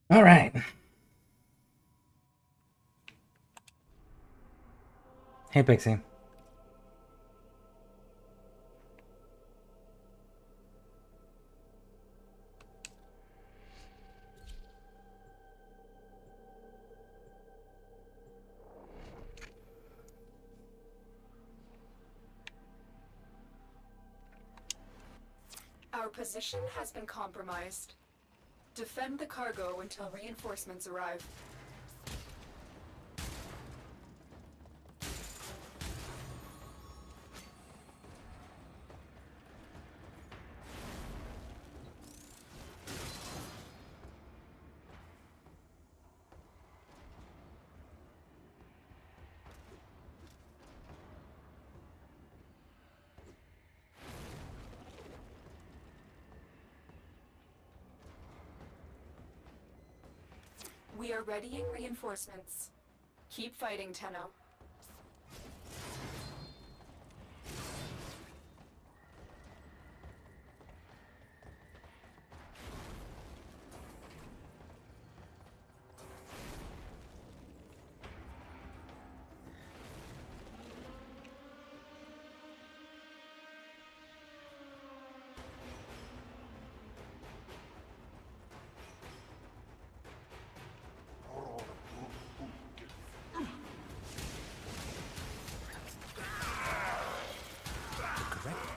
All right. Hey, Pixie. Our position has been compromised. Defend the cargo until reinforcements arrive. We are readying reinforcements. Keep fighting, Tenno.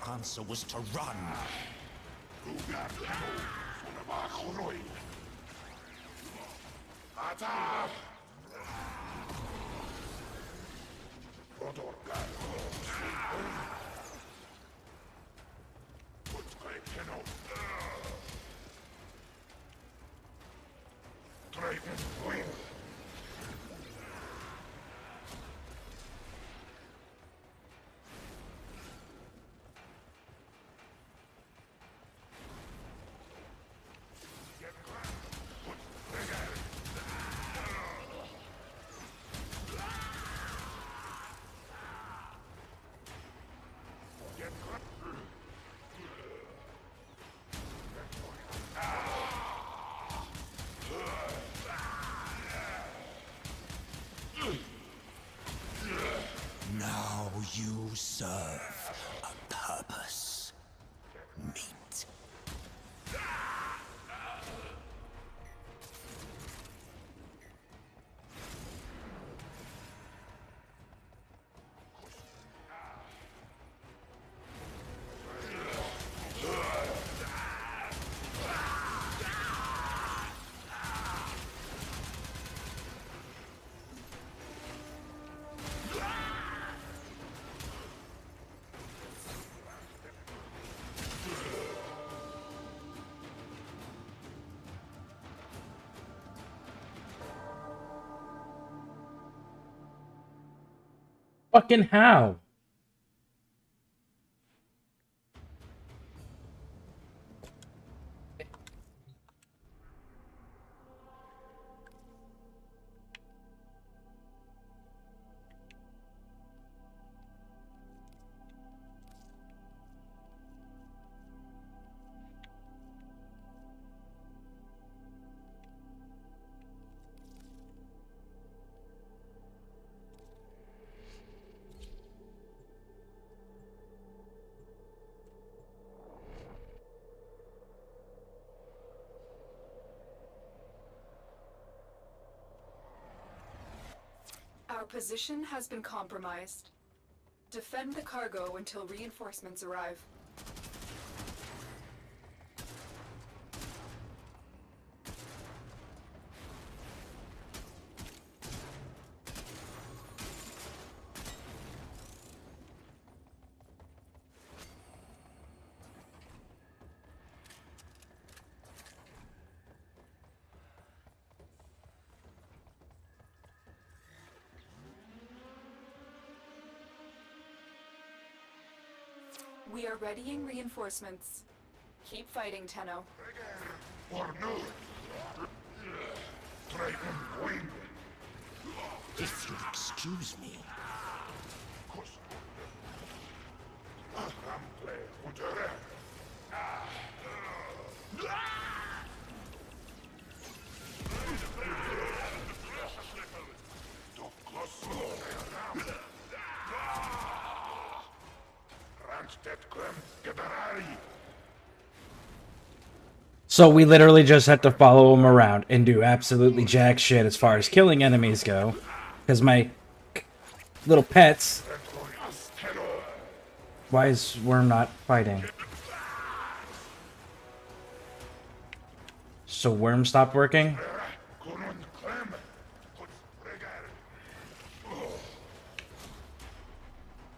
Answer was to run. Now you serve a purpose. Meat. Fucking how? Our position has been compromised. Defend the cargo until reinforcements arrive. We are readying reinforcements. Keep fighting, Tenno. If you'll excuse me. So we literally just have to follow him around and do absolutely jack shit as far as killing enemies go. Because my little pets... Why is Worm not fighting? So Worm stopped working?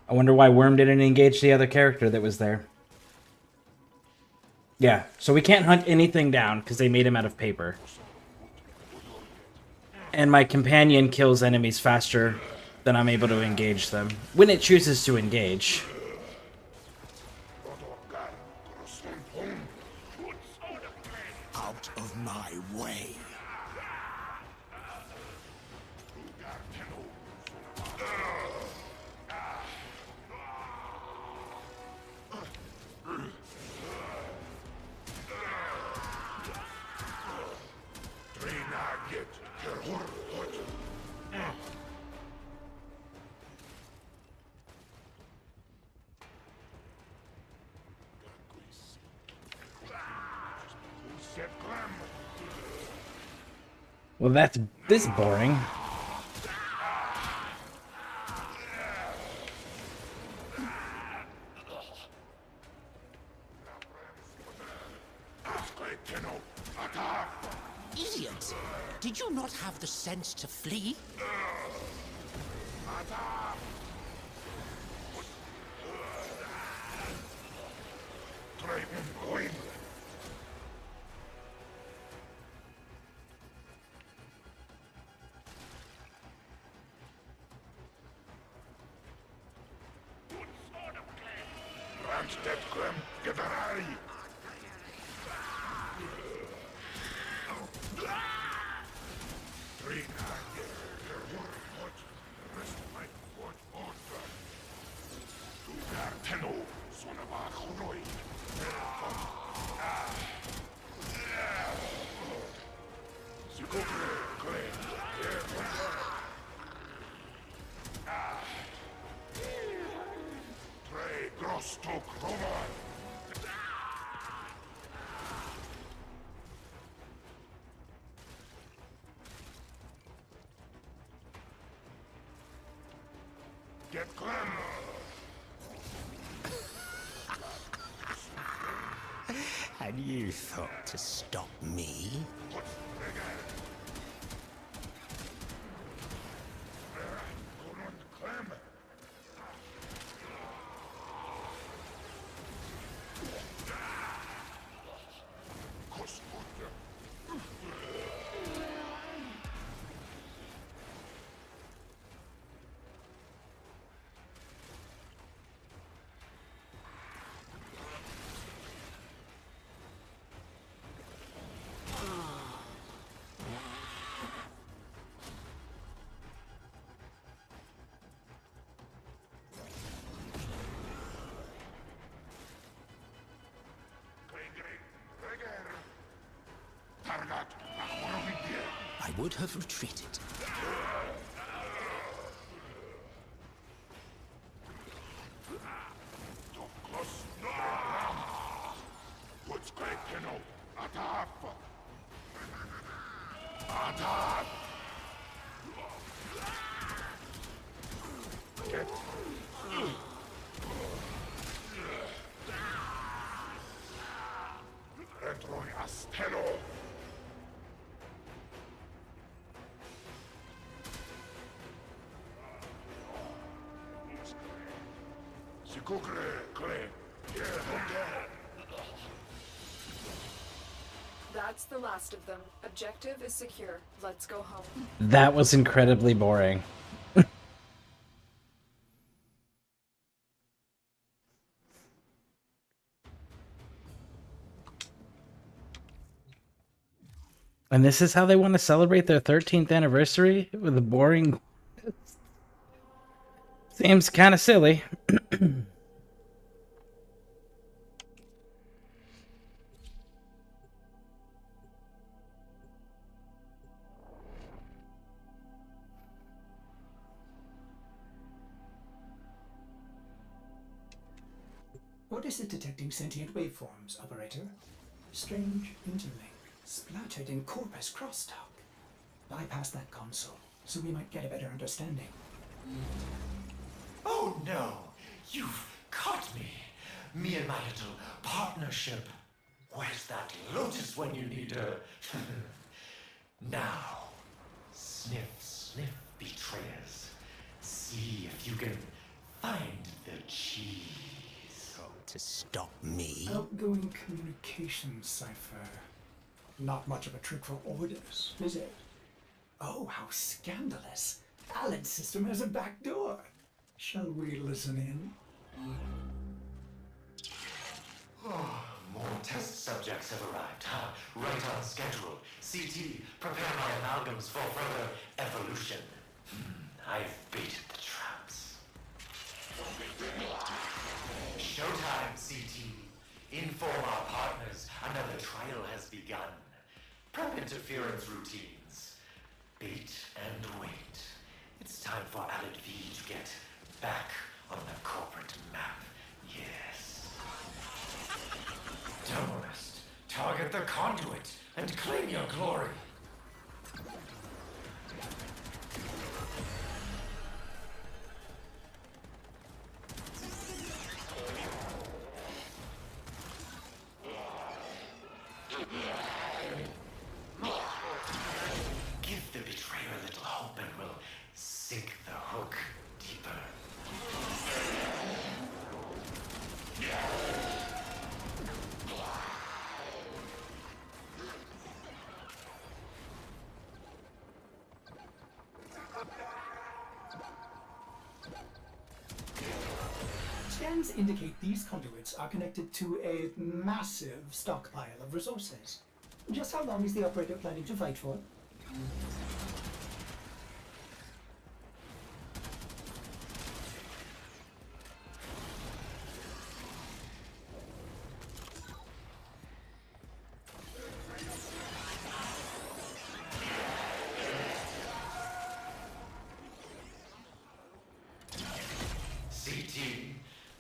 I wonder why Worm didn't engage the other character that was there. Yeah, so we can't hunt anything down because they made him out of paper. And my companion kills enemies faster than I'm able to engage them. When it chooses to engage. Out of my way. Well, that's this boring. Idiot! Did you not have the sense to flee? Get Clem! And you thought to stop me? I would have retreated. That's the last of them. Objective is secure. Let's go home. That was incredibly boring. And this is how they want to celebrate their 13th anniversary? With a boring... Seems kind of silly. What is it detecting sentient waveforms, Operator? Strange interlink, splattered in corpus crosstalk. Bypass that console, so we might get a better understanding. Oh no! You've caught me! Me and my little partnership. Where's that lotus when you need her? Now, sniff, sniff, betrayers. See if you can find the cheese. To stop me? Outgoing communication cipher. Not much of a trick for orders, is it? Oh, how scandalous. Alan's system has a back door. Shall we listen in? More test subjects have arrived, huh? Right on schedule. CT, prepare my amalgams for further evolution. I've baited the traps. Showtime, CT. Inform our partners another trial has begun. Prep interference routines. Bait and wait. It's time for Alid V to get back on the corporate map. Yes. Terrorist, target the conduit and claim your glory. Give the betrayer a little hope and we'll sink the hook deeper. Scans indicate these conduits are connected to a massive stockpile of resources. Just how long is the operator planning to fight for? CT,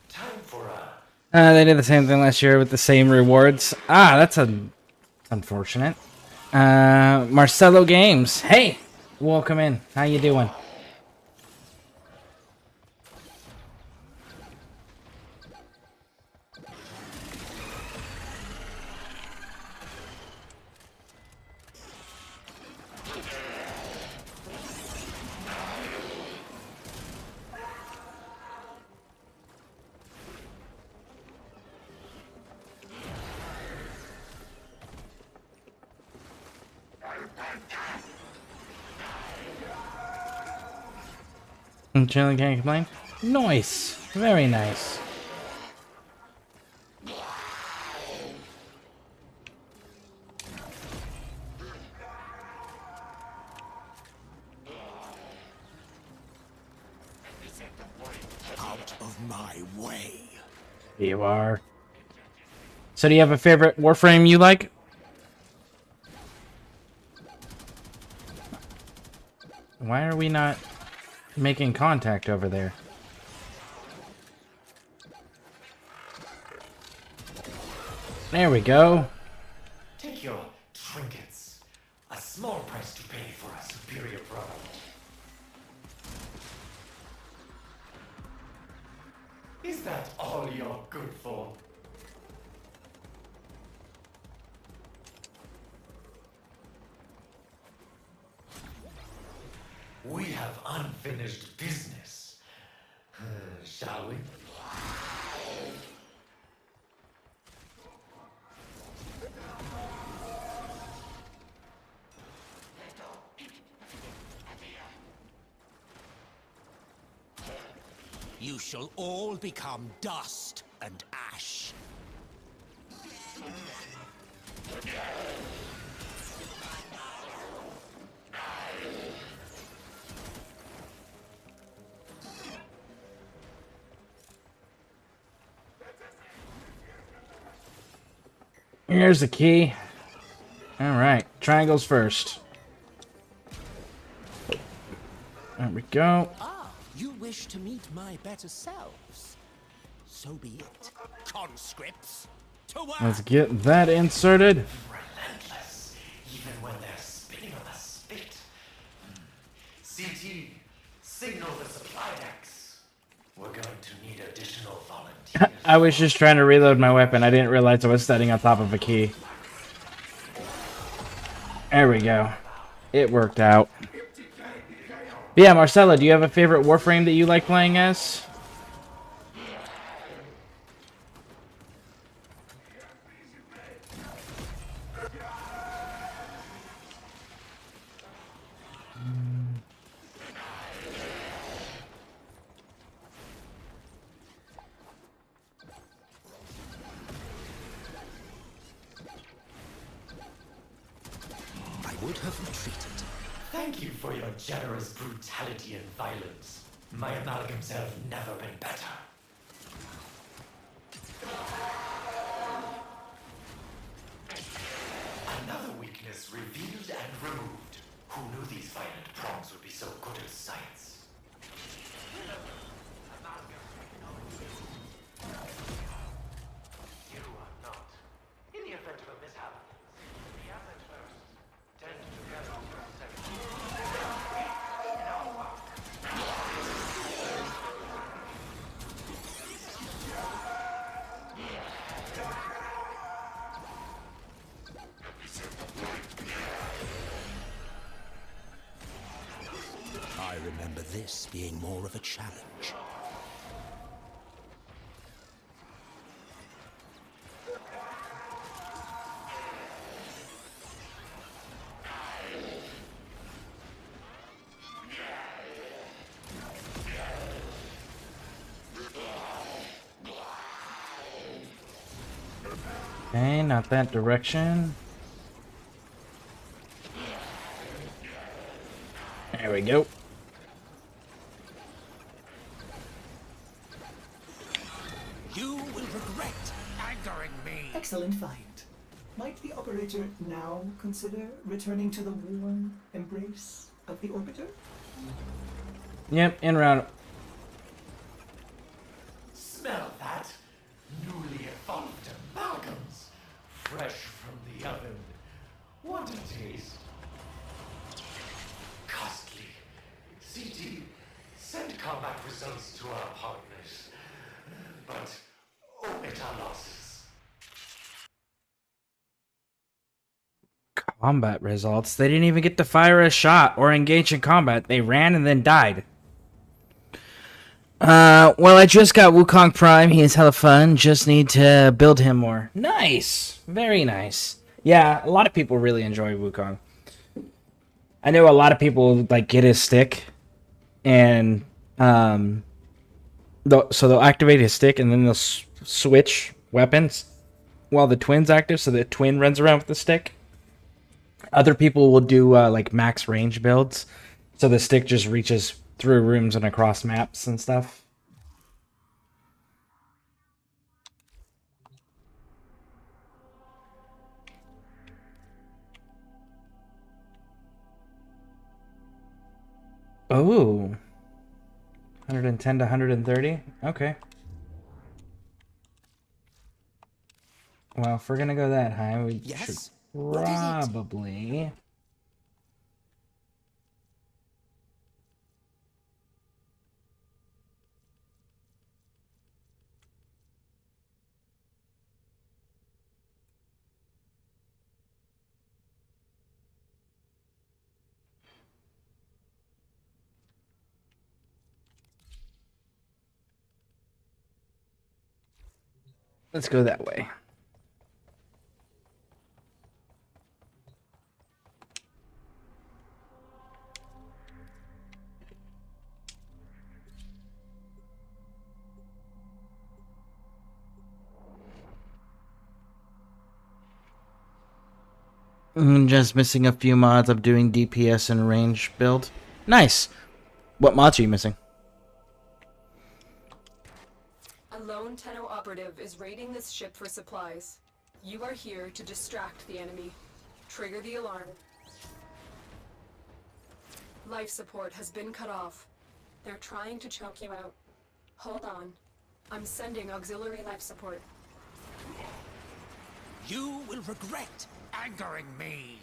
time for a... They did the same thing last year with the same rewards. That's unfortunate. Marcelo Games. Hey! Welcome in. How you doing? Generally can't complain. Nice. Very nice. Out of my way. You are. So do you have a favorite Warframe you like? Why are we not making contact over there? There we go. Take your trinkets. A small price to pay for a superior product. Is that all you're good for? We have unfinished business. Shall we? You shall all become dust and ash. Here's the key. Alright, triangles first. There we go. Ah, you wish to meet my better selves. So be it. Conscripts, to work! Let's get that inserted. Relentless, even when they're spitting on the spit. CT, signal the supply decks. We're going to need additional volunteers. I was just trying to reload my weapon. I didn't realize I was standing on top of a key. There we go. It worked out. But yeah, Marcella, do you have a favorite Warframe that you like playing as? I would have retreated. Thank you for your generous brutality and violence. My amalgams have never been better. Another weakness revealed and removed. Who knew these violent prongs would be so good at science? You are not. In the event of a mishap, the asset first. Tend to get off your second. I remember this being more of a challenge. Okay, not that direction. There we go. You will regret angering me. Excellent find. Might the operator now consider returning to the warm embrace of the orbiter? Yep, in round. Smell that? Newly evolved amalgams. Fresh from the oven. Want a taste? Costly. CT, send combat results to our partners. But omit our losses. Combat results. They didn't even get to fire a shot or engage in combat. They ran and then died. Well, I just got Wukong Prime. He is hella fun. Just need to build him more. Nice. Very nice. Yeah, a lot of people really enjoy Wukong. I know a lot of people, like, get his stick. And, so they'll activate his stick and then they'll switch weapons while the twin's active. So the twin runs around with the stick. Other people will do, like, max range builds. So the stick just reaches through rooms and across maps and stuff. Oh. 110 to 130? Okay. Well, if we're gonna go that high, we Yes? should What is it? probably... Let's go that way. Just missing a few mods. I'm doing DPS and range build. Nice. What mods are you missing? A lone Tenno operative is raiding this ship for supplies. You are here to distract the enemy. Trigger the alarm. Life support has been cut off. They're trying to choke you out. Hold on. I'm sending auxiliary life support. You will regret angering me.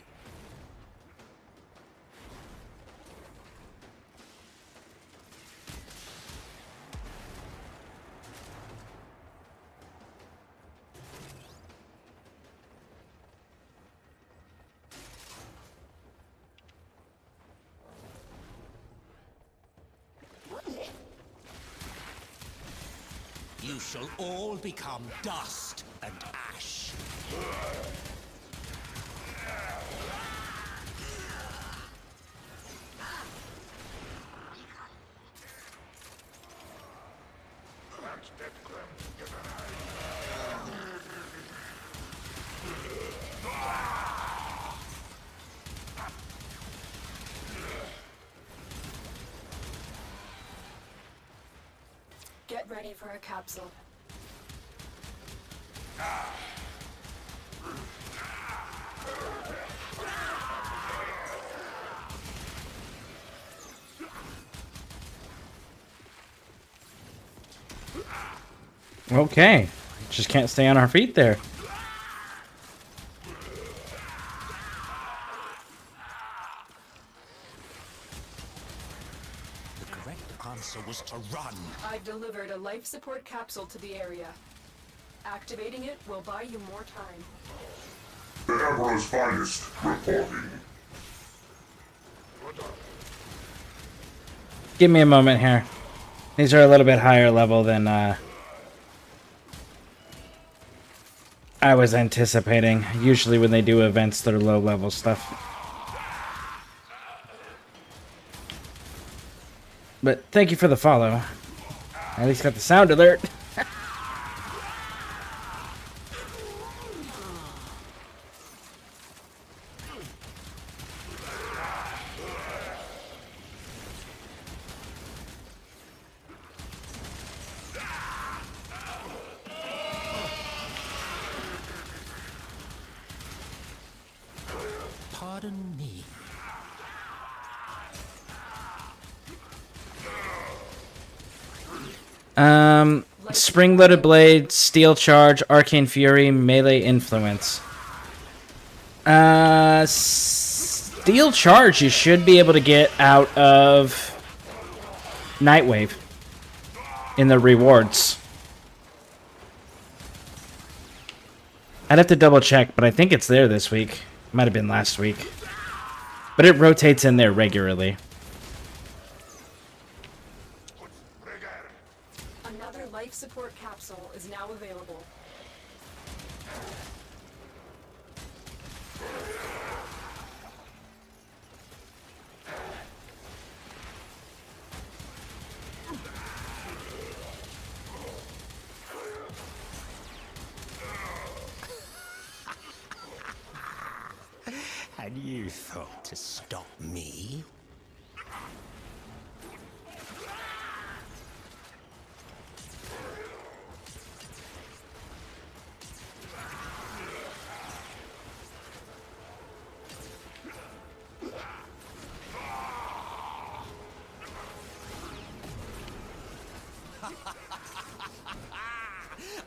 You shall all become dust and ash. Get ready for a capsule. Okay. Just can't stay on our feet there. The correct answer was to run. I've delivered a life support capsule to the area. Activating it will buy you more time. The Emperor's finest reporting. Give me a moment here. These are a little bit higher level than I was anticipating. Usually when they do events, they're low level stuff. But thank you for the follow. I at least got the sound alert. Pardon me. Spring-loaded blade, steel charge, arcane fury, melee influence. Steel charge you should be able to get out of Nightwave in the rewards. I'd have to double check, but I think it's there this week. Might have been last week. But it rotates in there regularly. Another life support capsule is now available. And you thought to stop me?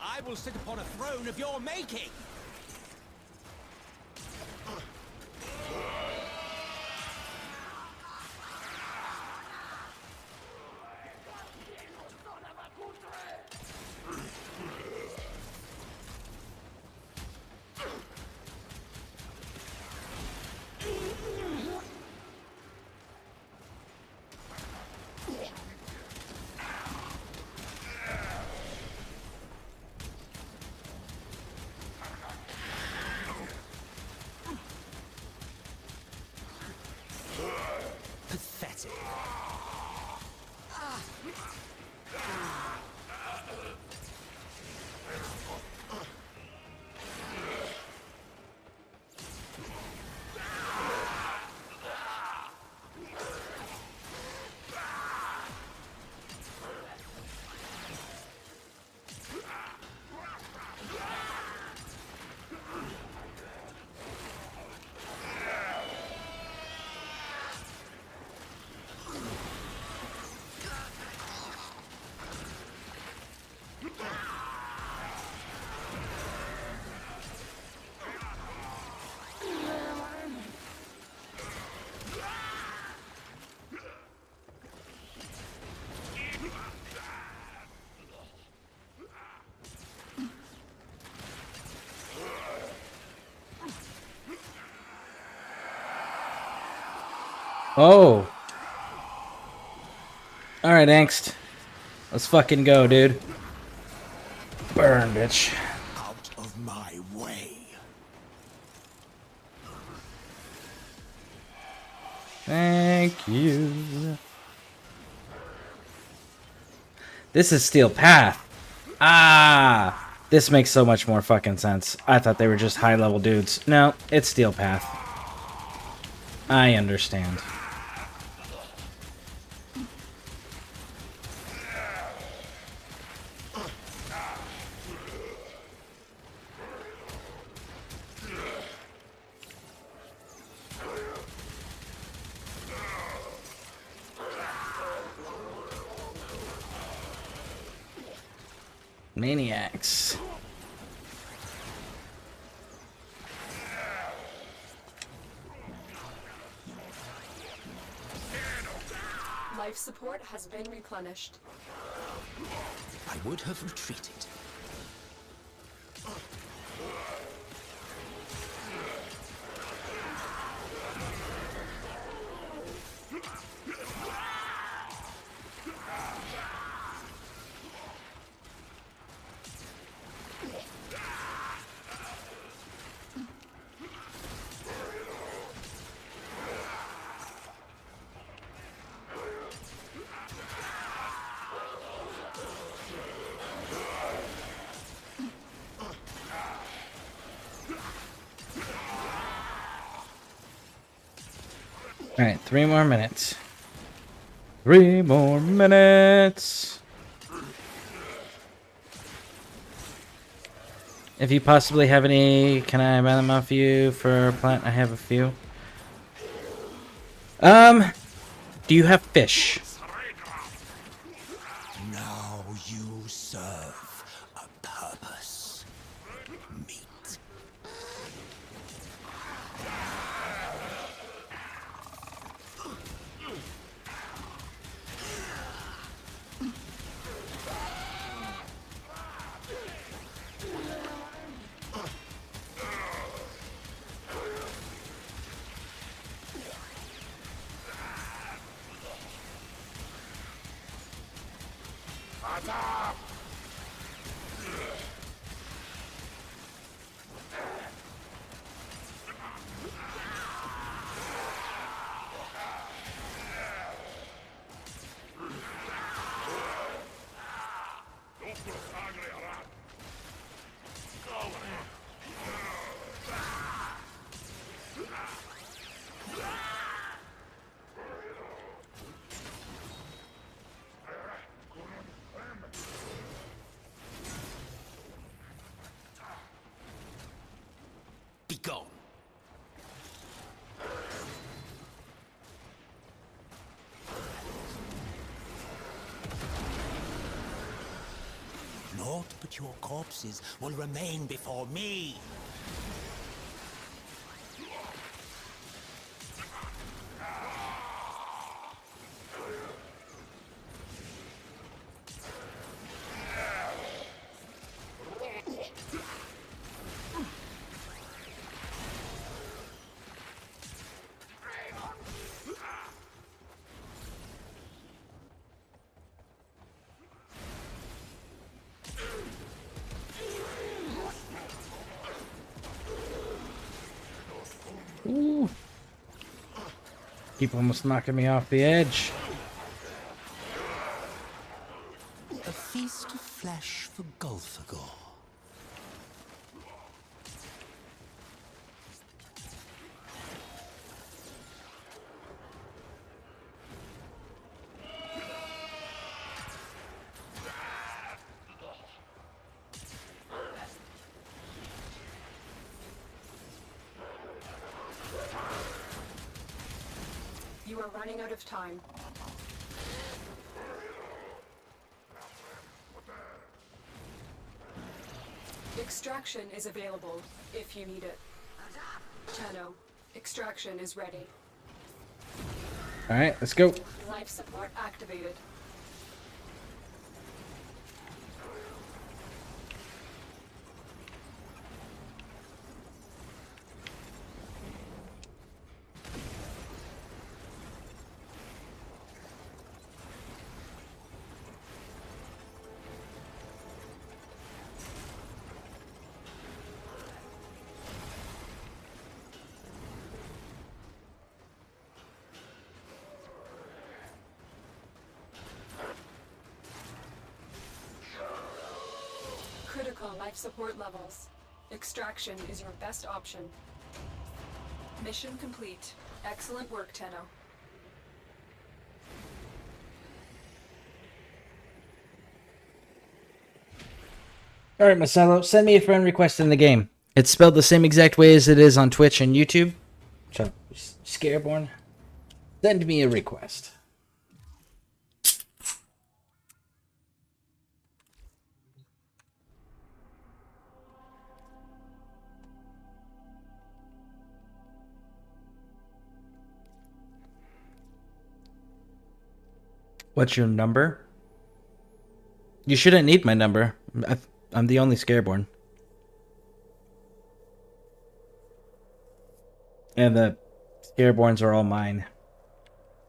I will sit upon a throne of your making! Oh. Alright, Angst. Let's fucking go, dude. Burn, bitch. Out of my way. Thank you. This is Steel Path. Ah! This makes so much more fucking sense. I thought they were just high-level dudes. No, it's Steel Path. I understand. Maniacs. Life support has been replenished. I would have retreated. Alright, 3 more minutes. 3 more minutes. If you possibly have any, can I buy them off you for plant? I have a few. Do you have fish? Now you serve a purpose. Meat. Be gone. Naught but your corpses will remain before me. Ooh. Keep almost knocking me off the edge. A feast of flesh for Gulfagor. You are running out of time. Extraction is available if you need it. Chano, extraction is ready. Alright, let's go. Life support activated. life support levels. Extraction is your best option. Mission complete. Excellent work, Tenno. Alright, Marcelo, send me a friend request in the game. It's spelled the same exact way as it is on Twitch and YouTube. So, Scareborne, send me a request. What's your number? You shouldn't need my number. I'm the only Scareborne. And the Scareborns are all mine.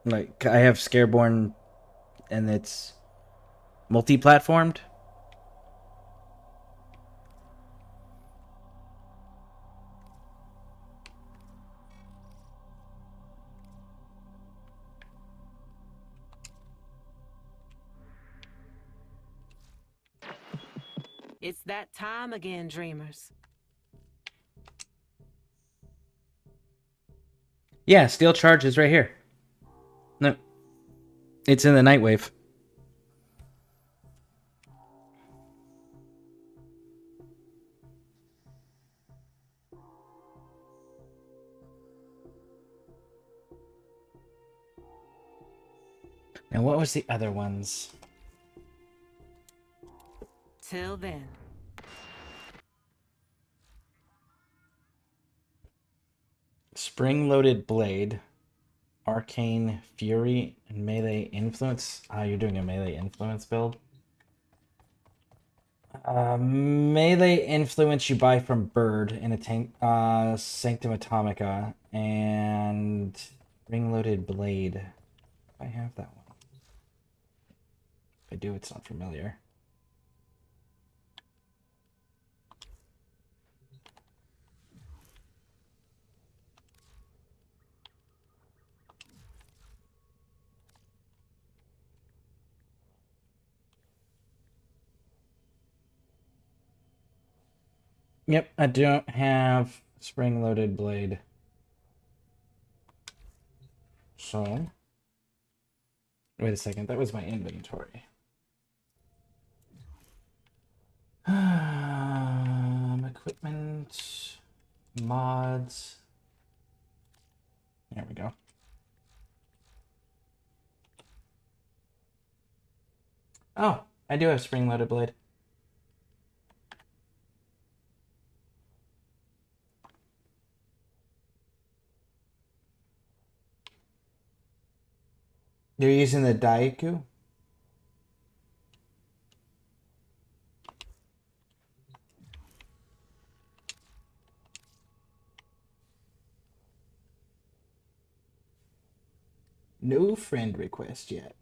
Like, I have Scareborne, and it's multi-platformed. It's that time again, dreamers. Yeah, steel charge is right here. No. It's in the Nightwave. And what was the other ones? Till then. Spring-loaded blade, arcane fury, and melee influence. You're doing a melee influence build. Melee influence you buy from Bird in a tank, Sanctum Atomica, and spring-loaded blade. I have that one. If I do, it's not familiar. Yep, I don't have spring-loaded blade. So, wait a second, that was my inventory. Equipment, mods. There we go. Oh, I do have spring-loaded blade. You're using the Daiku? No friend request yet.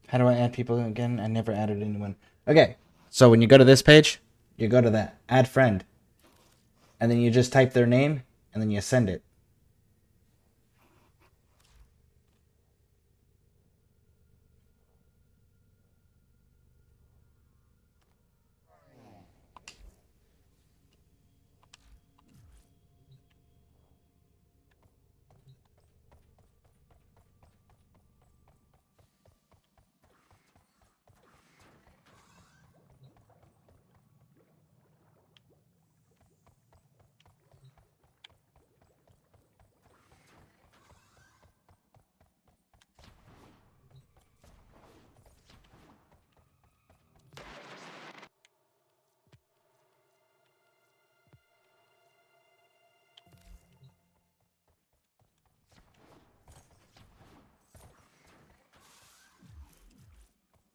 How do I add people again? I never added anyone. Okay, so when you go to this page, you go to that, add friend. And then you just type their name, and then you send it.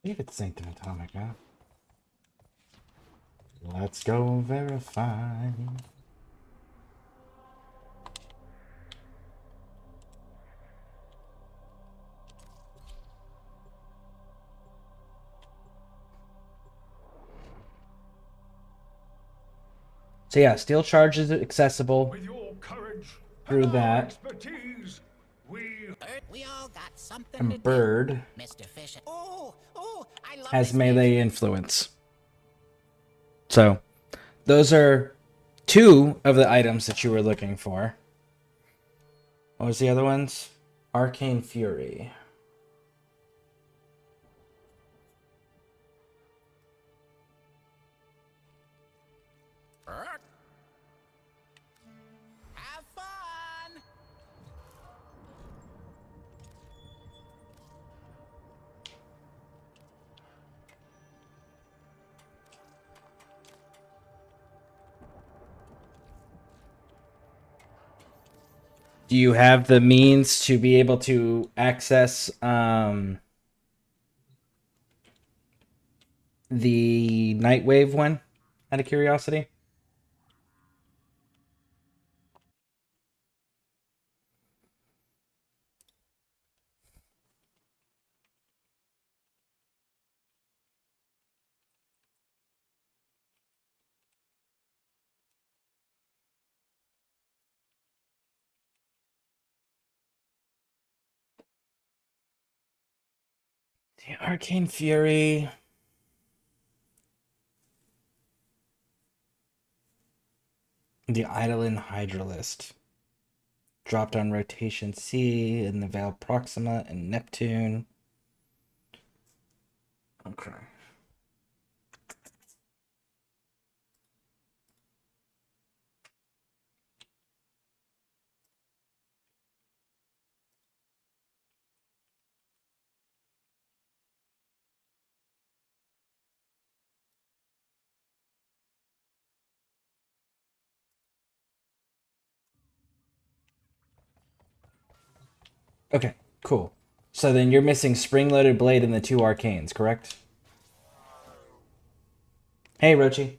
I think it's Sanctum Atomica. Let's go verify. So yeah, steel charge is accessible With your courage through and our that. expertise, we Bert, we all got something And to Bird do. Mr. Fisher. I love has this melee influence. So, those are two of the items that you were looking for. What was the other ones? Arcane Fury. Bert. Have fun. Do you have the means to be able to access the Nightwave one, out of curiosity? The Arcane Fury. The Eidolon Hydralist. Dropped on Rotation C in the Veil Proxima and Neptune. Okay. Okay, cool. So then you're missing Spring-Loaded Blade and the two Arcanes, correct? Hey, Rochi.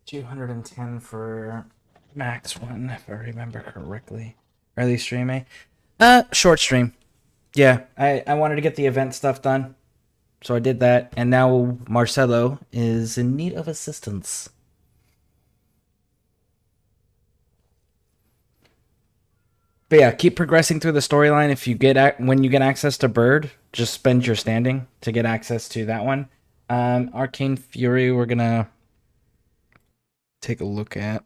$210 for Max one, if I remember correctly. Early stream, eh? Short stream. Yeah, I wanted to get the event stuff done. So I did that, and now Marcelo is in need of assistance. But yeah, keep progressing through the storyline. If you get when you get access to Bird, just spend your standing to get access to that one. Arcane Fury, we're gonna take a look at.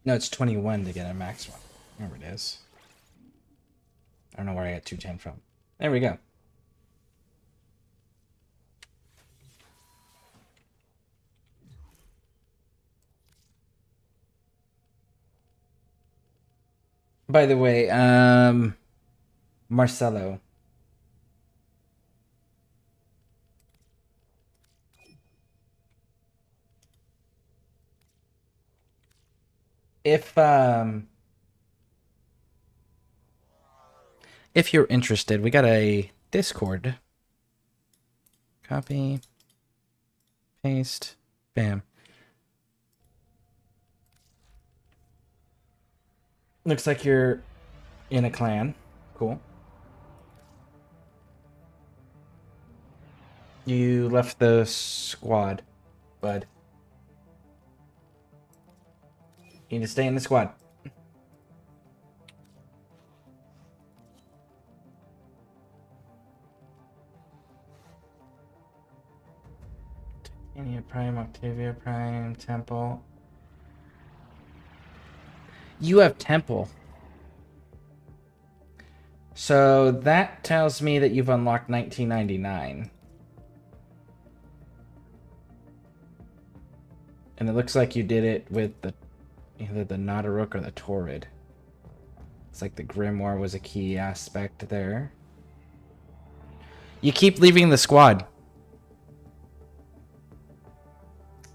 No, it's 21 to get a max one. Whatever it is. I don't know where I got 210 from. There we go. By the way, Marcelo. If you're interested, we got a Discord. Copy. Paste. Bam. Looks like you're in a clan. Cool. You left the squad, bud. You need to stay in the squad. Titania Prime, Octavia Prime, Temple. You have Temple. So that tells me that you've unlocked 1999. And it looks like you did it with the either the Nodorok or the Torrid. It's like the Grimoire was a key aspect there. You keep leaving the squad.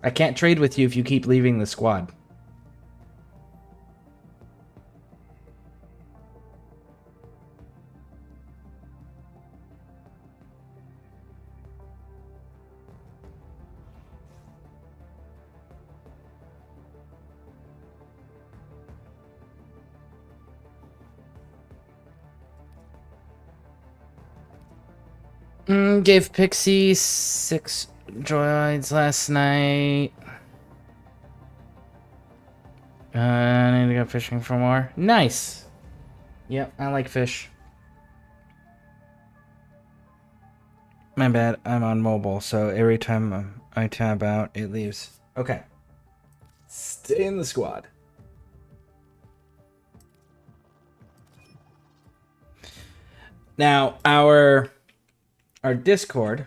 I can't trade with you if you keep leaving the squad. Gave Pixie 6 droids last night. I need to go fishing for more. Nice. Yep, I like fish. My bad, I'm on mobile, so every time I tab out, it leaves. Okay. Stay in the squad. Now, our Discord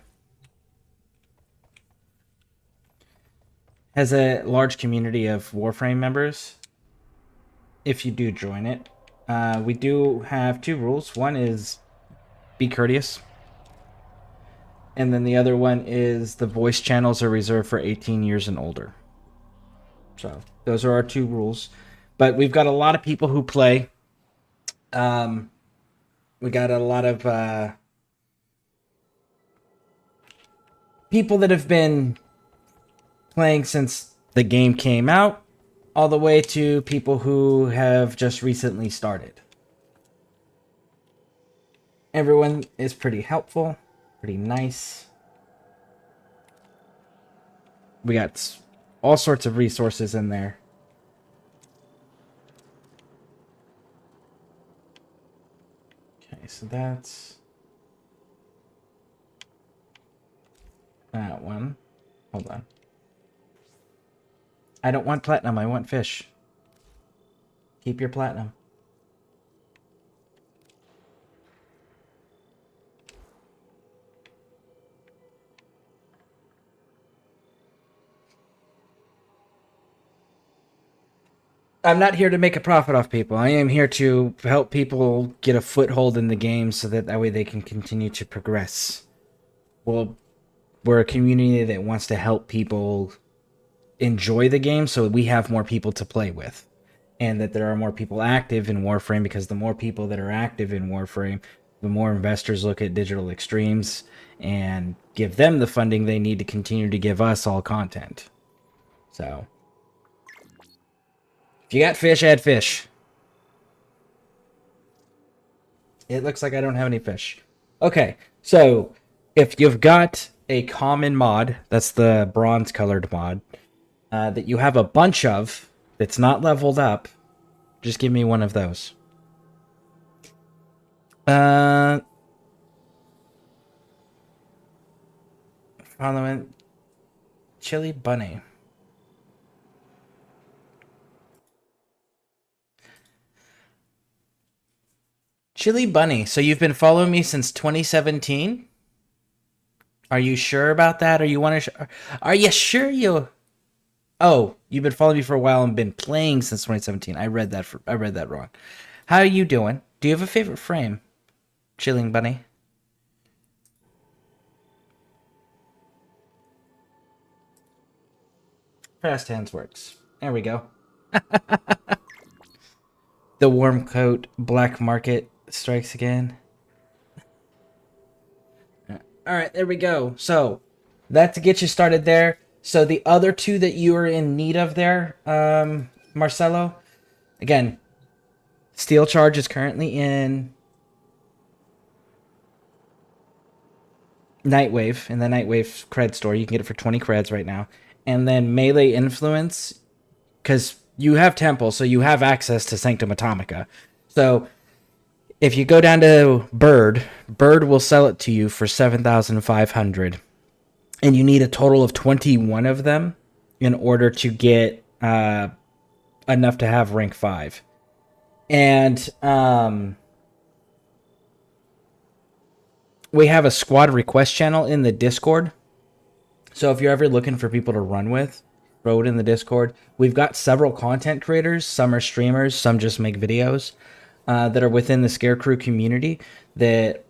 has a large community of Warframe members. If you do join it, we do have 2 rules. One is be courteous, and then the other one is the voice channels are reserved for 18 years and older. So those are our 2 rules. But we've got a lot of people who play. We got a lot of people that have been playing since the game came out, all the way to people who have just recently started. Everyone is pretty helpful, pretty nice. We got all sorts of resources in there. Okay, so that's that one. Hold on. I don't want platinum, I want fish. Keep your platinum. I'm not here to make a profit off people. I am here to help people get a foothold in the game so that way they can continue to progress. Well, we're a community that wants to help people enjoy the game so we have more people to play with. And that there are more people active in Warframe, because the more people that are active in Warframe, the more investors look at Digital Extremes and give them the funding they need to continue to give us all content. So if you got fish, add fish. It looks like I don't have any fish. Okay, so if you've got a common mod, that's the bronze colored mod, that you have a bunch of, that's not leveled up, just give me one of those. Following Chili Bunny. Chili Bunny, so you've been following me since 2017? Are you sure about that? Or you want to? Are you sure you? Oh, you've been following me for a while and been playing since 2017. I read that wrong. How are you doing? Do you have a favorite frame, Chilling Bunny? Fast hands works. There we go. The warm coat black market strikes again. All right, there we go. So that to get you started there. So the other 2 that you are in need of there, Marcelo, again, Steel Charge is currently in Nightwave, in the Nightwave cred store. You can get it for 20 creds right now. And then Melee Influence, because you have Temple, so you have access to Sanctum Atomica. So if you go down to Bird will sell it to you for 7,500. And you need a total of 21 of them in order to get enough to have rank 5. And we have a squad request channel in the Discord. So if you're ever looking for people to run with, throw it in the Discord. We've got several content creators. Some are streamers, some just make videos that are within the ScareCrew community that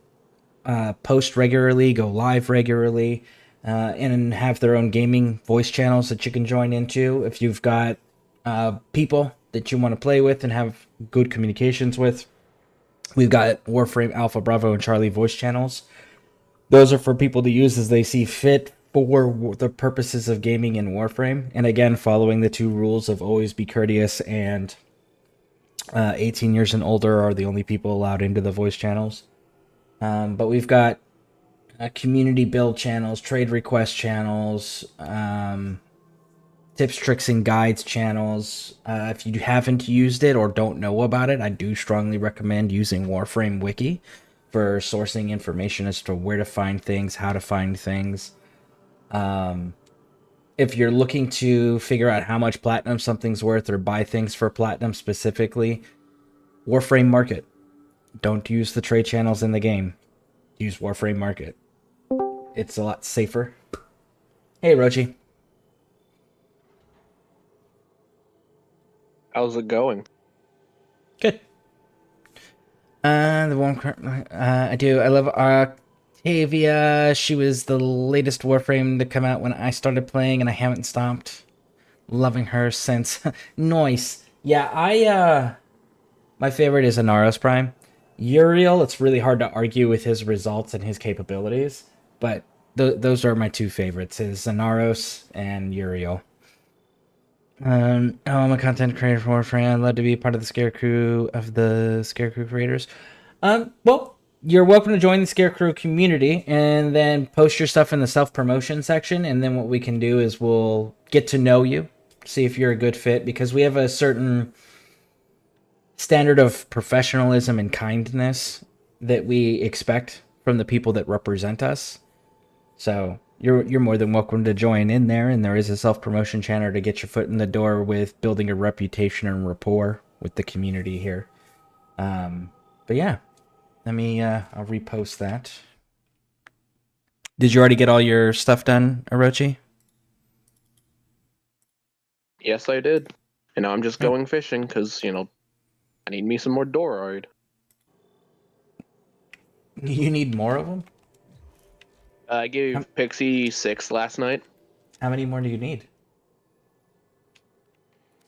post regularly, go live regularly, and have their own gaming voice channels that you can join into if you've got people that you want to play with and have good communications with. We've got Warframe Alpha, Bravo, and Charlie voice channels. Those are for people to use as they see fit for the purposes of gaming in Warframe. And again, following the 2 rules of always be courteous and 18 years and older are the only people allowed into the voice channels. But we've got community build channels, trade request channels, tips, tricks, and guides channels. If you haven't used it or don't know about it, I do strongly recommend using Warframe Wiki for sourcing information as to where to find things, how to find things. If you're looking to figure out how much platinum something's worth or buy things for platinum specifically, Warframe Market. Don't use the trade channels in the game. Use Warframe Market. It's a lot safer. Hey, Rochi. How's it going? Good. The Warframe. I do. I love Octavia. She was the latest Warframe to come out when I started playing, and I haven't stopped loving her since. Nice. Yeah, my favorite is Inaros Prime. Uriel, it's really hard to argue with his results and his capabilities, but those are my 2 favorites, is Inaros and Uriel. I'm a content creator for Warframe. I'd love to be part of the ScareCrew of the ScareCrew creators. Well, you're welcome to join the ScareCrew community and then post your stuff in the self-promotion section, and then what we can do is we'll get to know you, see if you're a good fit, because we have a certain standard of professionalism and kindness that we expect from the people that represent us. So you're more than welcome to join in there, and there is a self-promotion channel to get your foot in the door with building a reputation and rapport with the community here. But yeah, let me I'll repost that. Did you already get all your stuff done, Orochi? Yes, I did. And now I'm just going fishing because, I need me some more Doroid. You need more of them? I gave Pixie 6 last night. How many more do you need?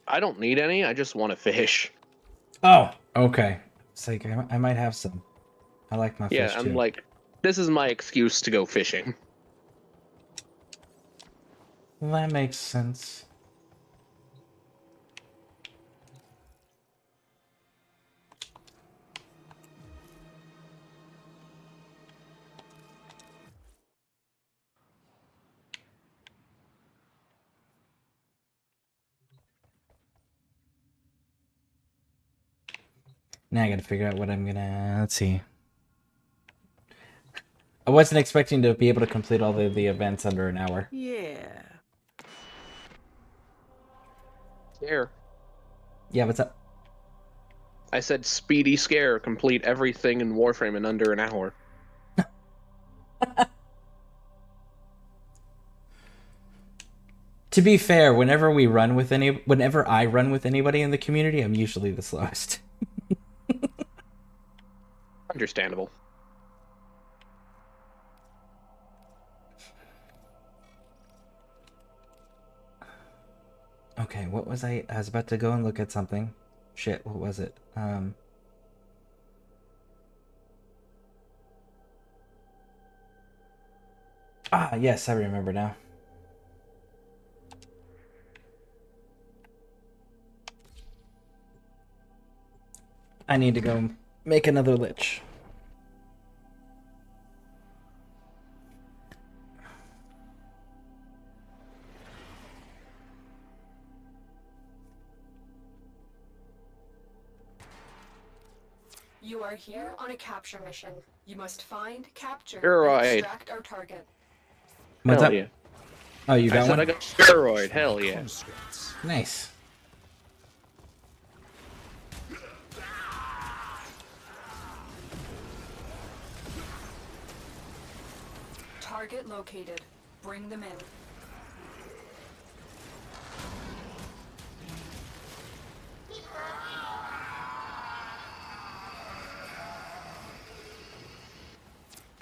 I don't need any, I just want to fish. Oh, okay. It's like, I might have some. I like my fish, too. I'm like, this is my excuse to go fishing. Well, that makes sense. Now I gotta figure out what I'm gonna... Let's see. I wasn't expecting to be able to complete all the events under an hour. Yeah. Scare. Yeah, what's up? I said speedy scare, complete everything in Warframe in under an hour. To be fair, whenever I run with anybody in the community, I'm usually the slowest. Understandable. Okay, what was I was about to go and look at something. Shit, what was it? Yes, I remember now. I need to go make another lich. You are here on a capture mission. You must find, capture, Steroid. and extract our target. What's Hell up? yeah. Oh, you I got said one? I got steroid. Hell yeah. Nice. Target located. Bring them in.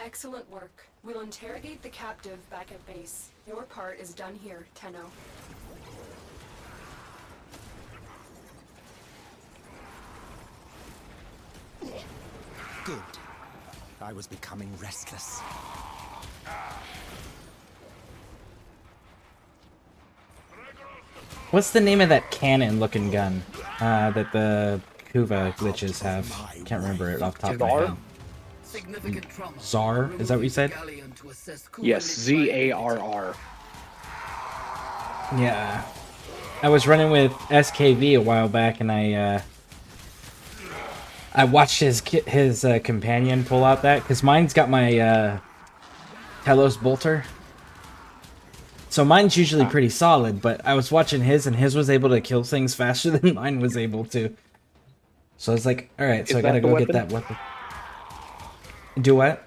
Excellent work. We'll interrogate the captive back at base. Your part is done here, Tenno. Good. I was becoming restless. What's the name of that cannon-looking gun that the Kuva glitches have? Can't remember it off the top of my head. Zar? Is that what you said? Yes, ZARR. Yeah. I was running with SKV a while back, and I watched his companion pull out that, because mine's got my Telos bolter. So mine's usually pretty solid, but I was watching his, and his was able to kill things faster than mine was able to. So I was like, alright, so I gotta go get that weapon. Do what?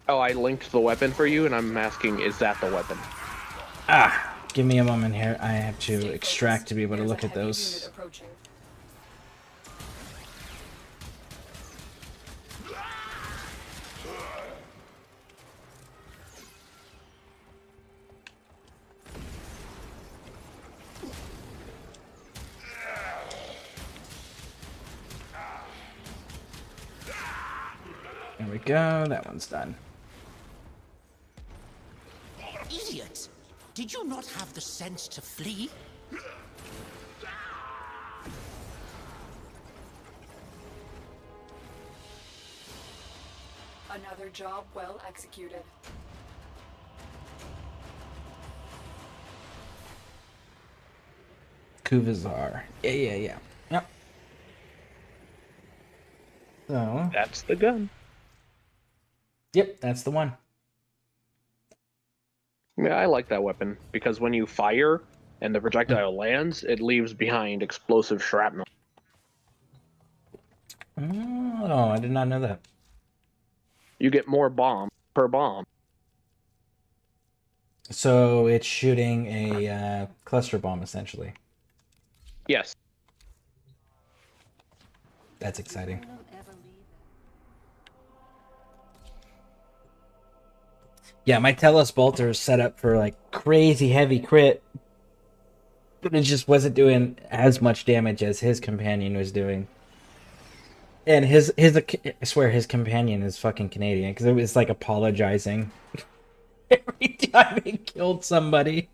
Oh, I linked the weapon for you, and I'm asking, is that the weapon? Ah, give me a moment here. I have to extract to be able to look at those. There we go, that one's done. Idiot! Did you not have the sense to flee? Another job well executed. Kuvazar. Yeah. Yep. So. That's the gun. Yep, that's the one. Yeah, I like that weapon, because when you fire and the projectile lands, it leaves behind explosive shrapnel. Oh, I did not know that. You get more bomb per bomb. So it's shooting a cluster bomb, essentially. Yes. That's exciting. Yeah, my Telos bolter is set up for like crazy heavy crit, but it just wasn't doing as much damage as his companion was doing. And I swear his companion is fucking Canadian, because it was like apologizing every time he killed somebody.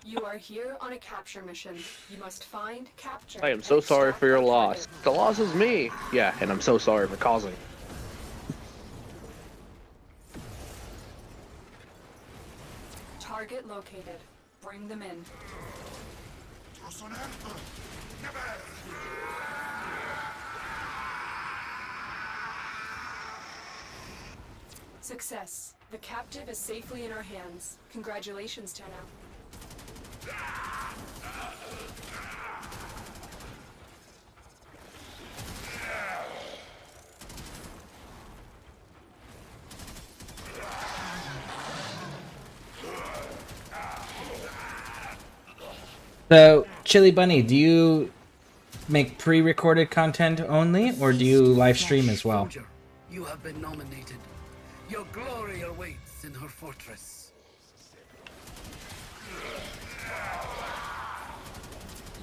You are here on a capture mission. You must find, capture. I am so sorry for your loss. The loss is me. Yeah, and I'm so sorry for causing. Target located. Bring them in. Success. The captive is safely in our hands. Congratulations, Tenno. So, Chili Bunny, do you make pre-recorded content only, or do you live stream as well? Soldier, you have been nominated. Your glory awaits in her fortress.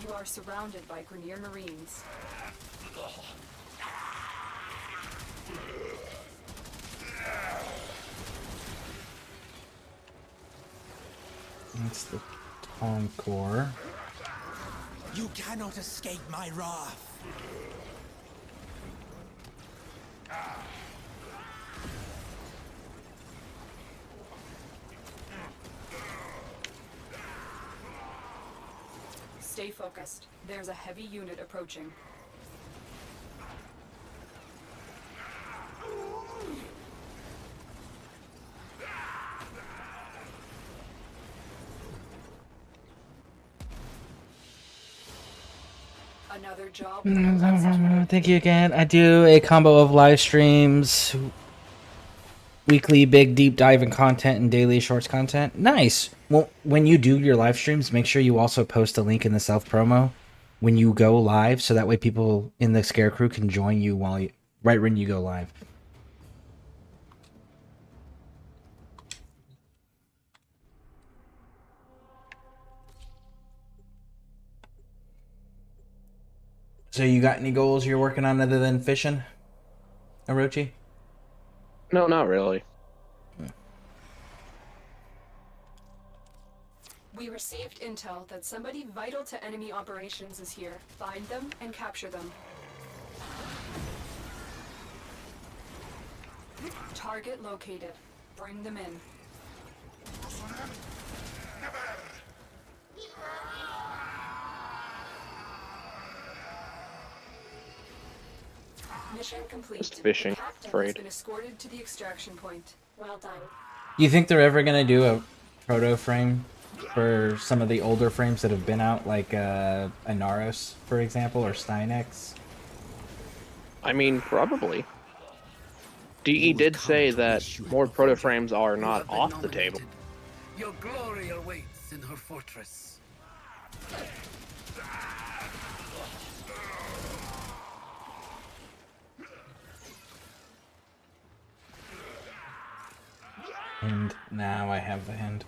You are surrounded by Grineer Marines. That's the Tom Core. You cannot escape my wrath. Stay focused. There's a heavy unit approaching. Another job. Thank you again. I do a combo of live streams, weekly big deep dive in content, and daily shorts content. Nice. Well, when you do your live streams, make sure you also post a link in the self promo when you go live, so that way people in the ScareCrew can join you right when you go live. So you got any goals you're working on other than fishing, Orochi? No, not really. We received intel that somebody vital to enemy operations is here. Find them and capture them. Target located. Bring them in. Mission complete. Just fishing, The captain has afraid. been escorted to the extraction point. Well done. You think they're ever gonna do a proto frame for some of the older frames that have been out, like Inaros, for example, or Steinex? I mean, probably. DE did say that more proto frames are You not have been off the table. nominated. Your glory awaits in her fortress. And now I have the hand.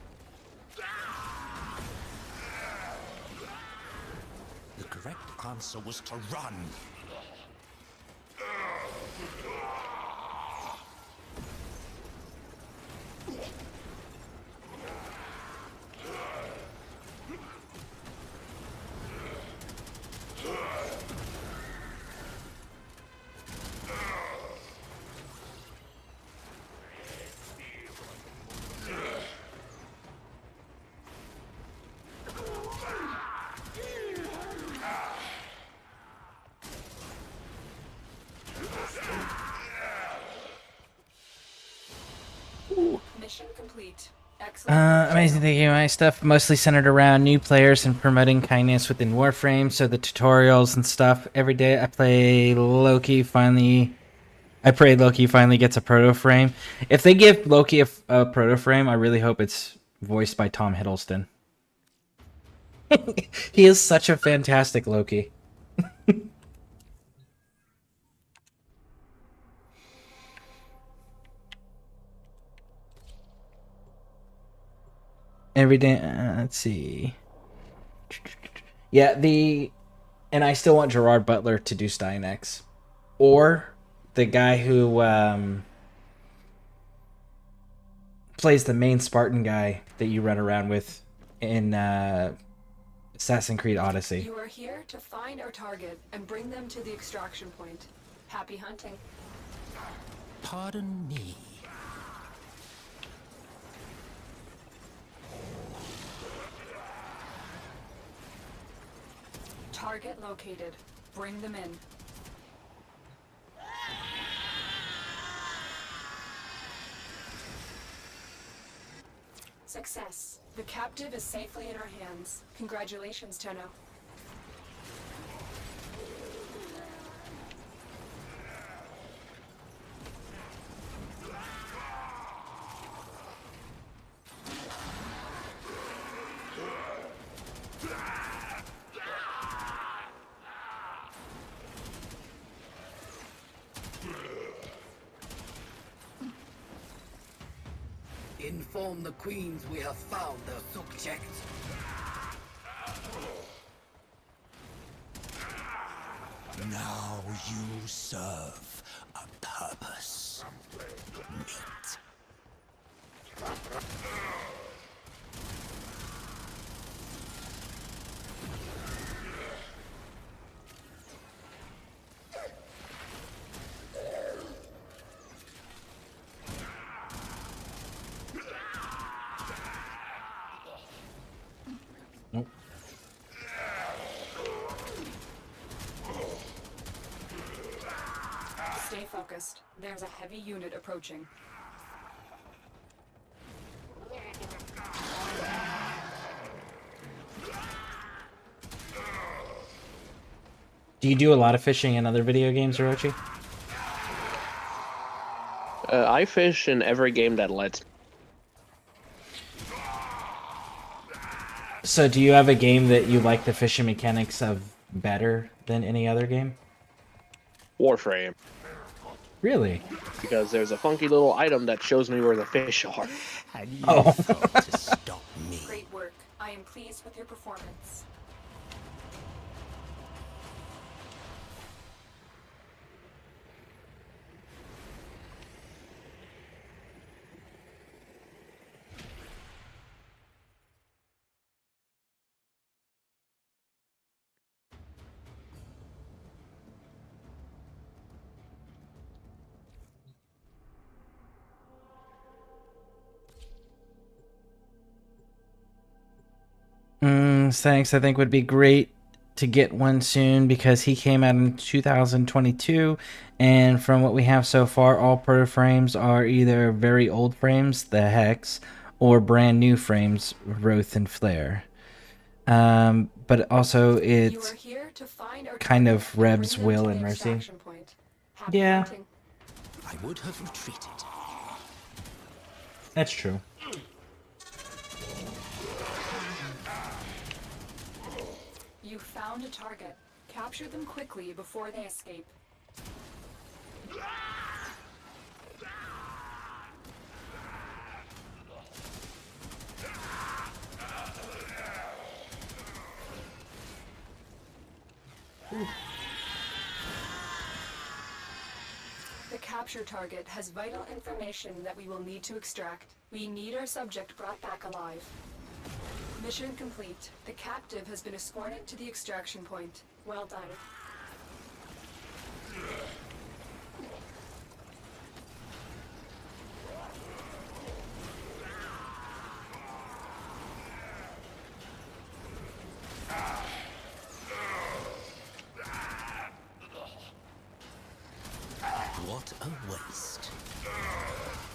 The correct answer was to run. Mission complete. Excellent. Amazing thinking. My stuff mostly centered around new players and promoting kindness within Warframe. So the tutorials and stuff every day. I pray Loki finally gets a proto frame. If they give Loki a proto frame, I really hope it's voiced by Tom Hiddleston. He is such a fantastic Loki. Every day, let's see. Yeah, and I still want Gerard Butler to do Steinex, or the guy who plays the main Spartan guy that you run around with in Assassin's Creed Odyssey. You are here to find our target and bring them to the extraction point. Happy hunting. Pardon me. Target located. Bring them in. Success. The captive is safely in our hands. Congratulations, Tenno. Inform the queens we have found their subject. Now you serve a purpose. Meet. Nope. Stay focused. There's a heavy unit approaching. Do you do a lot of fishing in other video games, Orochi? I fish in every game that lets me. So do you have a game that you like the fishing mechanics of better than any other game? Warframe. Really? Because there's a funky little item that shows me where the fish are. Had you Oh. thought to stop me? Great work. I am pleased with your performance. Thanks. I think would be great to get one soon because he came out in 2022, and from what we have so far, all proto frames are either very old frames, the Hex, or brand new frames, Roth and Flare. But also You are it's here to find our kind target of and bring Reb's them will to and the mercy. extraction point. Happy Yeah. hunting. I would have retreated. That's true. You found a target. Capture them quickly before they escape. The capture target has vital information that we will need to extract. We need our subject brought back alive. Mission complete. The captive has been escorted to the extraction point. Well done. What a waste.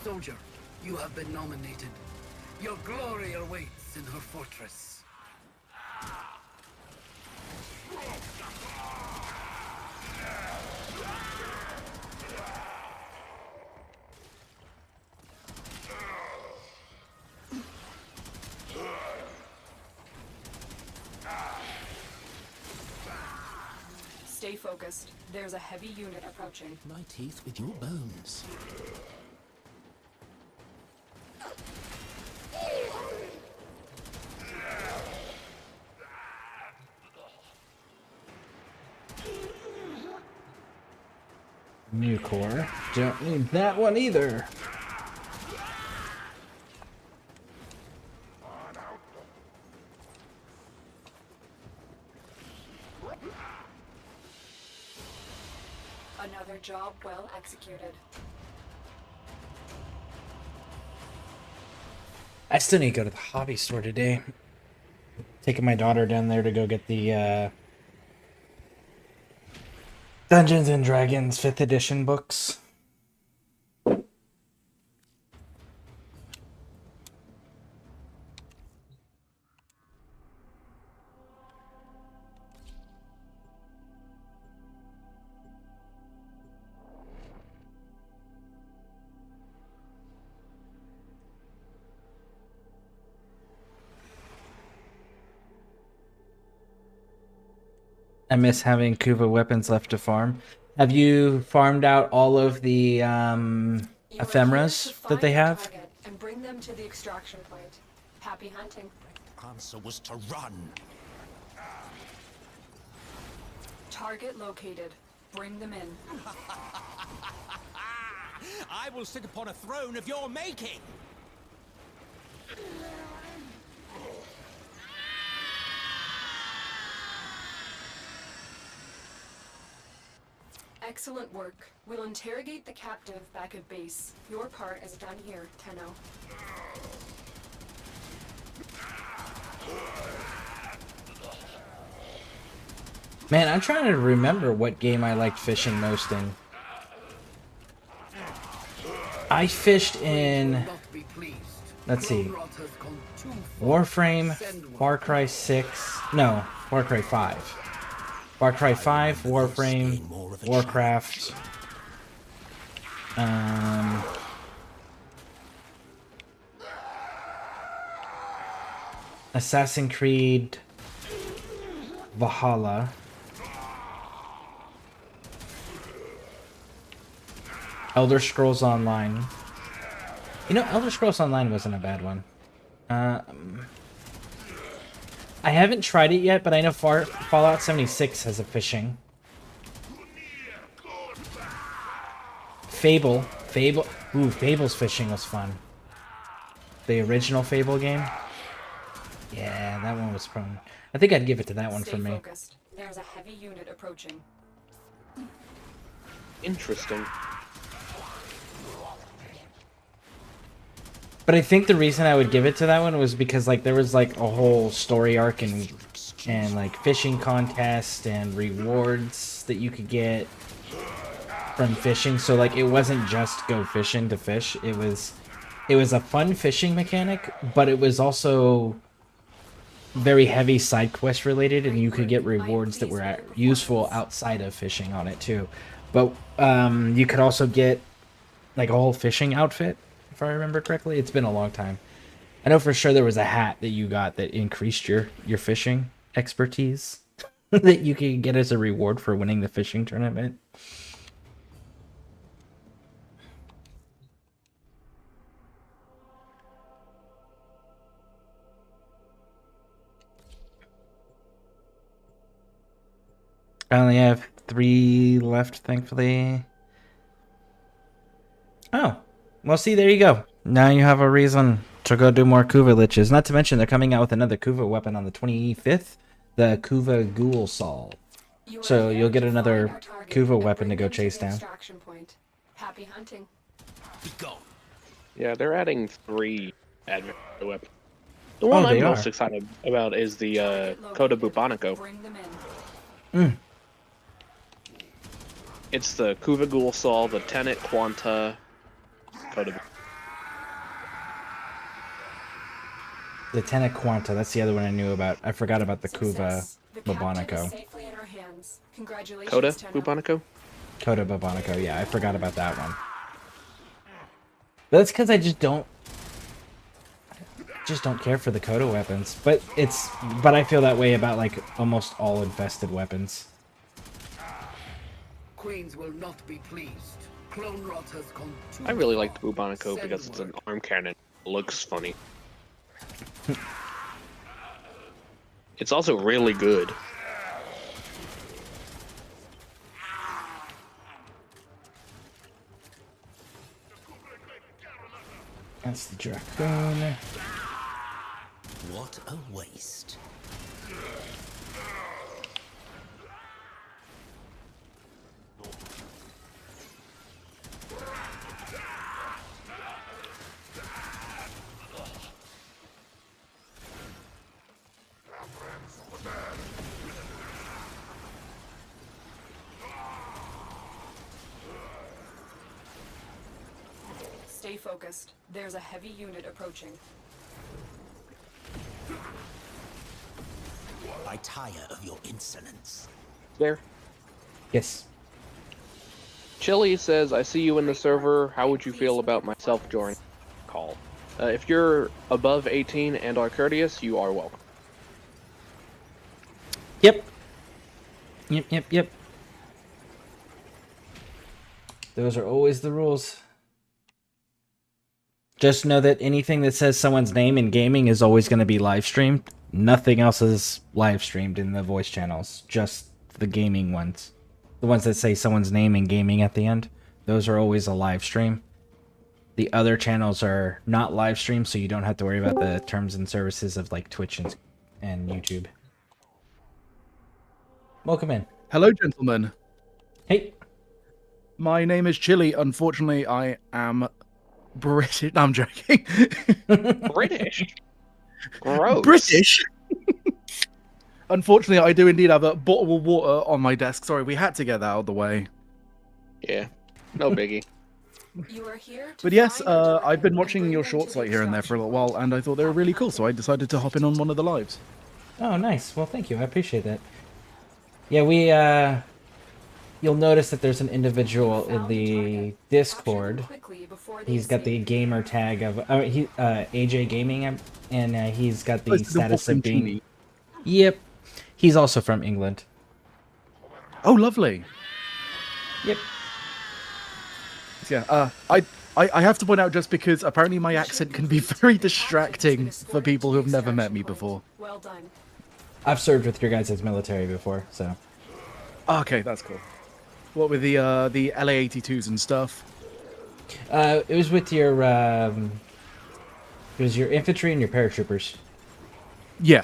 Soldier, you have been nominated. Your glory awaits in her fortress. Stay focused. There's a heavy unit approaching. My teeth with your bones. New core. Don't need that one either. Another job well executed. I still need to go to the hobby store today. Taking my daughter down there to go get the Dungeons and Dragons 5th edition books. I miss having Kuva weapons left to farm. Have you farmed out all of the You are here ephemeras to that they find the have? target and bring them to the extraction point. Happy hunting. Answer was to run. Target located. Bring them in. I will sit upon a throne of your making. Excellent work. We'll interrogate the captive back at base. Your part is done here, Tenno. Man, I'm trying to remember what game I liked fishing most in. I fished in, Not be pleased. let's see, Clonrot has gone too far. Warframe, Send one. Far Cry 6, no, Far Cry 5. Far Cry 5, Warframe, Warcraft, Assassin's Creed, Valhalla, Elder Scrolls Online. You know, Elder Scrolls Online wasn't a bad one. I haven't tried it yet, but I know Fallout 76 has a fishing. Fable. Ooh, Fable's fishing was fun. The original Fable game. Yeah, that one was fun. I think I'd give it to that one Stay for me. focused. There's a heavy unit approaching. Interesting. But I think the reason I would give it to that one was because like there was like a whole story arc and like fishing contest and rewards that you could get from fishing. So like it wasn't just go fishing to fish. It was a fun fishing mechanic, but it was also very heavy side quest related, and you could get rewards that were useful outside of fishing on it too. But you could also get like a whole fishing outfit, if I remember correctly. It's been a long time. I know for sure there was a hat that you got that increased your fishing expertise that you could get as a reward for winning the fishing tournament. I only have 3 left, thankfully. Oh, well, see, there you go. Now you have a reason to go do more Kuva Liches. Not to mention, they're coming out with another Kuva weapon on the 25th, the Kuva Ghoul Saw. So you'll get another Kuva weapon to go chase down. Happy hunting. Go. Yeah, they're adding 3 advent weapons. The one I'm most excited about is the Coda Bubonico. It's the Kuva Ghoul Saw, the Tenet Quanta, Coda. The Tenet Quanta, that's the other one I knew about. I forgot about the Kuva Bubonico. Coda Bubonico? Coda Bubonico, yeah, I forgot about that one. But that's because I just don't care for the Coda weapons. But I feel that way about like almost all infested weapons. Queens will not be pleased. Clone rot has gone too I really like the far. Bubonico because it's an arm cannon. It looks funny. It's also really good. That's the Dracoon. What a waste. Stay focused. There's a heavy unit approaching. I tire of your insolence. There. Yes. Chili says, I see you in the server. How would you feel about myself joining call? If you're above 18 and are courteous, you are welcome. Yep. Yep. Those are always the rules. Just know that anything that says someone's name in gaming is always going to be live streamed. Nothing else is live streamed in the voice channels. Just the gaming ones. The ones that say someone's name in gaming at the end. Those are always a live stream. The other channels are not live streamed, so you don't have to worry about the terms and services of like Twitch and YouTube. Welcome in. Hello, gentlemen. Hey. My name is Chili. Unfortunately, I am British. No, I'm joking. British? Gross. British? Unfortunately, I do indeed have a bottle of water on my desk. Sorry, we had to get that out of the way. Yeah, no biggie. You are here to But yes, find our target I've been and watching bring your them shorts to like the here and there for a little extraction while, and I thought they were really cool, so I decided to hop in on one of the lives. Oh, nice. Well, thank you. I appreciate that. Yeah, you'll notice that there's an individual in the Discord. He's got the gamer tag of AJ Gaming, and he's got the status of being. Yep, he's also from England. Oh, lovely. Yep. Yeah. I have to point out just because apparently my accent can be very distracting for people who have never met me before. Well done. I've served with your guys' military before, so. Okay, that's cool. What with the LA-82s and stuff? It was with your it was your infantry and your paratroopers. Yeah.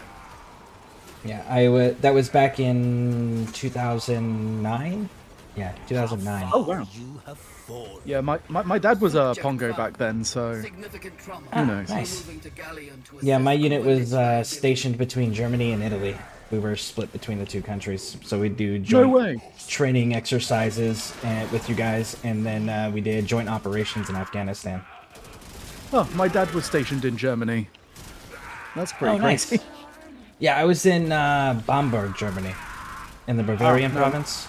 Yeah, that was back in 2009, Yeah, 2009. Oh wow. You have fallen. Yeah, my dad was a Pongo back then, so Significant trauma. who knows? Nice. Moving to Galleon to Yeah, my assist unit was coalition activities. stationed between Germany and Italy. We were split between the two countries, so we do No joint way. training exercises with you guys, and then we did joint operations in Afghanistan. Oh, my dad was stationed in Germany. That's pretty nice. crazy. Yeah, I was in Bamberg, Germany, in the Bavarian no. province.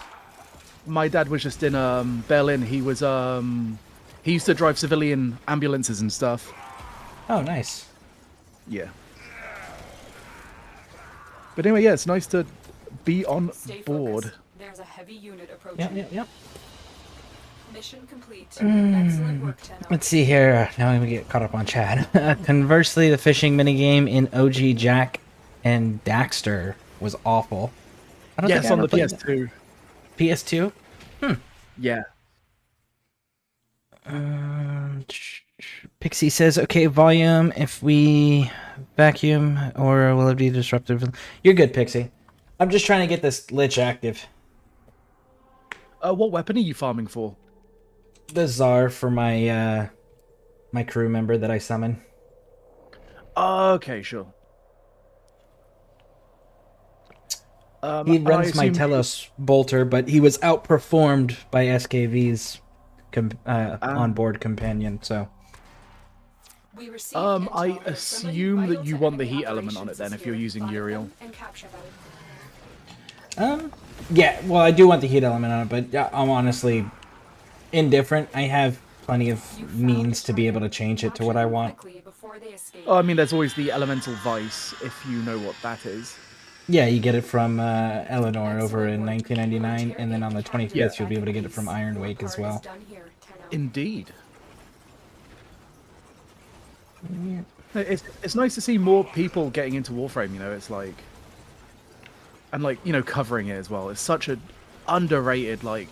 My dad was just in Berlin. He was he used to drive civilian ambulances and stuff. Oh, nice. Yeah. But anyway, yeah, it's nice to be on Stay board. focused. There's a heavy unit approaching. Yep. Mission complete. Excellent work, Tenno. Let's see here. Now we get caught up on chat. Conversely, the fishing minigame in OG Jack and Daxter was awful. I don't Yes, think I on the ever played that. PS2. PS2? Yeah. Pixie says, okay, volume if we vacuum, or will it be disruptive? You're good, Pixie. I'm just trying to get this Lich active. What weapon are you farming for? The Czar for my my crew member that I summon. Okay, sure. He runs my assume- Telos Bolter, but he was outperformed by SKV's onboard companion, so... We received I intel that somebody assume vital that you to want the enemy heat element on it operations then, is if you're here. using Find Uriel. them and capture them. Yeah, well, I do want the heat element on it, but I'm honestly indifferent. I have plenty of means to be able to change it to what I want. Quickly before they escape. Oh, I mean, there's always the elemental vice, if you know what that is. Yeah, you get it from Eleanor over in 1999, and then on the 25th you'll be able to get it from Iron Wake as well. Indeed. It's nice to see more people getting into Warframe, you know, it's like... And, like, you know, covering it as well. It's such an underrated, like...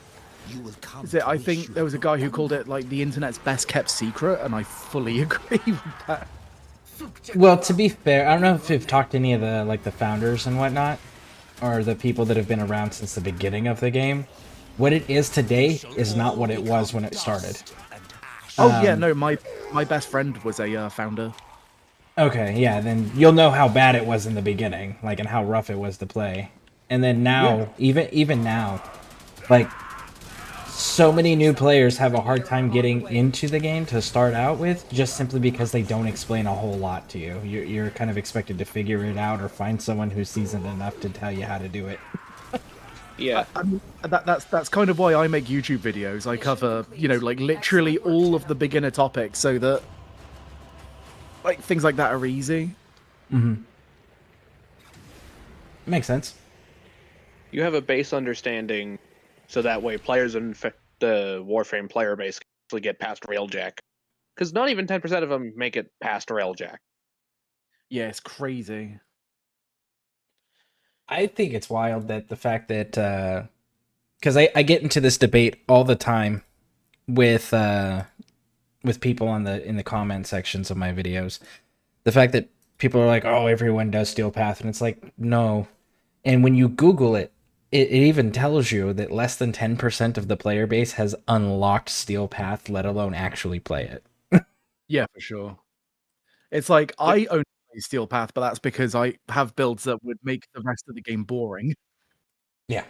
You will come Is it, to I wish think you there was a had guy who done called it, like, the internet's best kept secret, and I fully agree with that. Well, to be fair, I don't know if you've talked to any of the the founders and whatnot, or the people that have been around since the beginning of the game. What it is today is not what it was when it started. Oh, yeah, no, my best friend was a founder. Okay, yeah, then you'll know how bad it was in the beginning, like, and how rough it was to play. And then now, even now, like, so many new players have a hard time getting into the game to start out with, just simply because they don't explain a whole lot to you. You're kind of expected to figure it out or find someone who's seasoned enough to tell you how to do it. Yeah. I mean, that's kind of why I make YouTube videos. I cover, you know, like, literally all of the beginner topics, so that, like, things like that are easy. Mm-hmm. Makes sense. You have a base understanding, so that way players in the Warframe player base can actually get past Railjack. Because not even 10% of them make it past Railjack. Yeah, it's crazy. I think it's wild that the fact that, because I get into this debate all the time with people in the comment sections of my videos. The fact that people are like, oh, everyone does Steel Path, and it's like, no. And when you Google it, it even tells you that less than 10% of the player base has unlocked Steel Path, let alone actually play it. Yeah, for sure. It's like, I only play Steel Path, but that's because I have builds that would make the rest of the game boring. Yeah.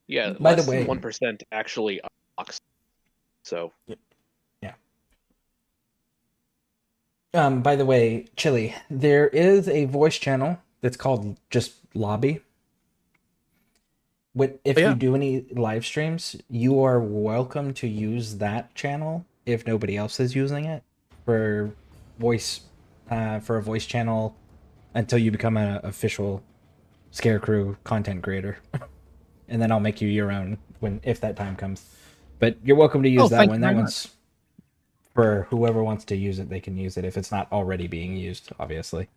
Yeah, By the less way, than 1% actually unlocks. So. Yeah. By the way, Chili, there is a voice channel that's called just Lobby. If you do any live streams, you are welcome to use that channel if nobody else is using it for a voice channel until you become an official ScareCrew content creator. And then I'll make you your own if that time comes. But you're welcome to use that one. That one's for whoever wants to use it, they can use it if it's not already being used, obviously.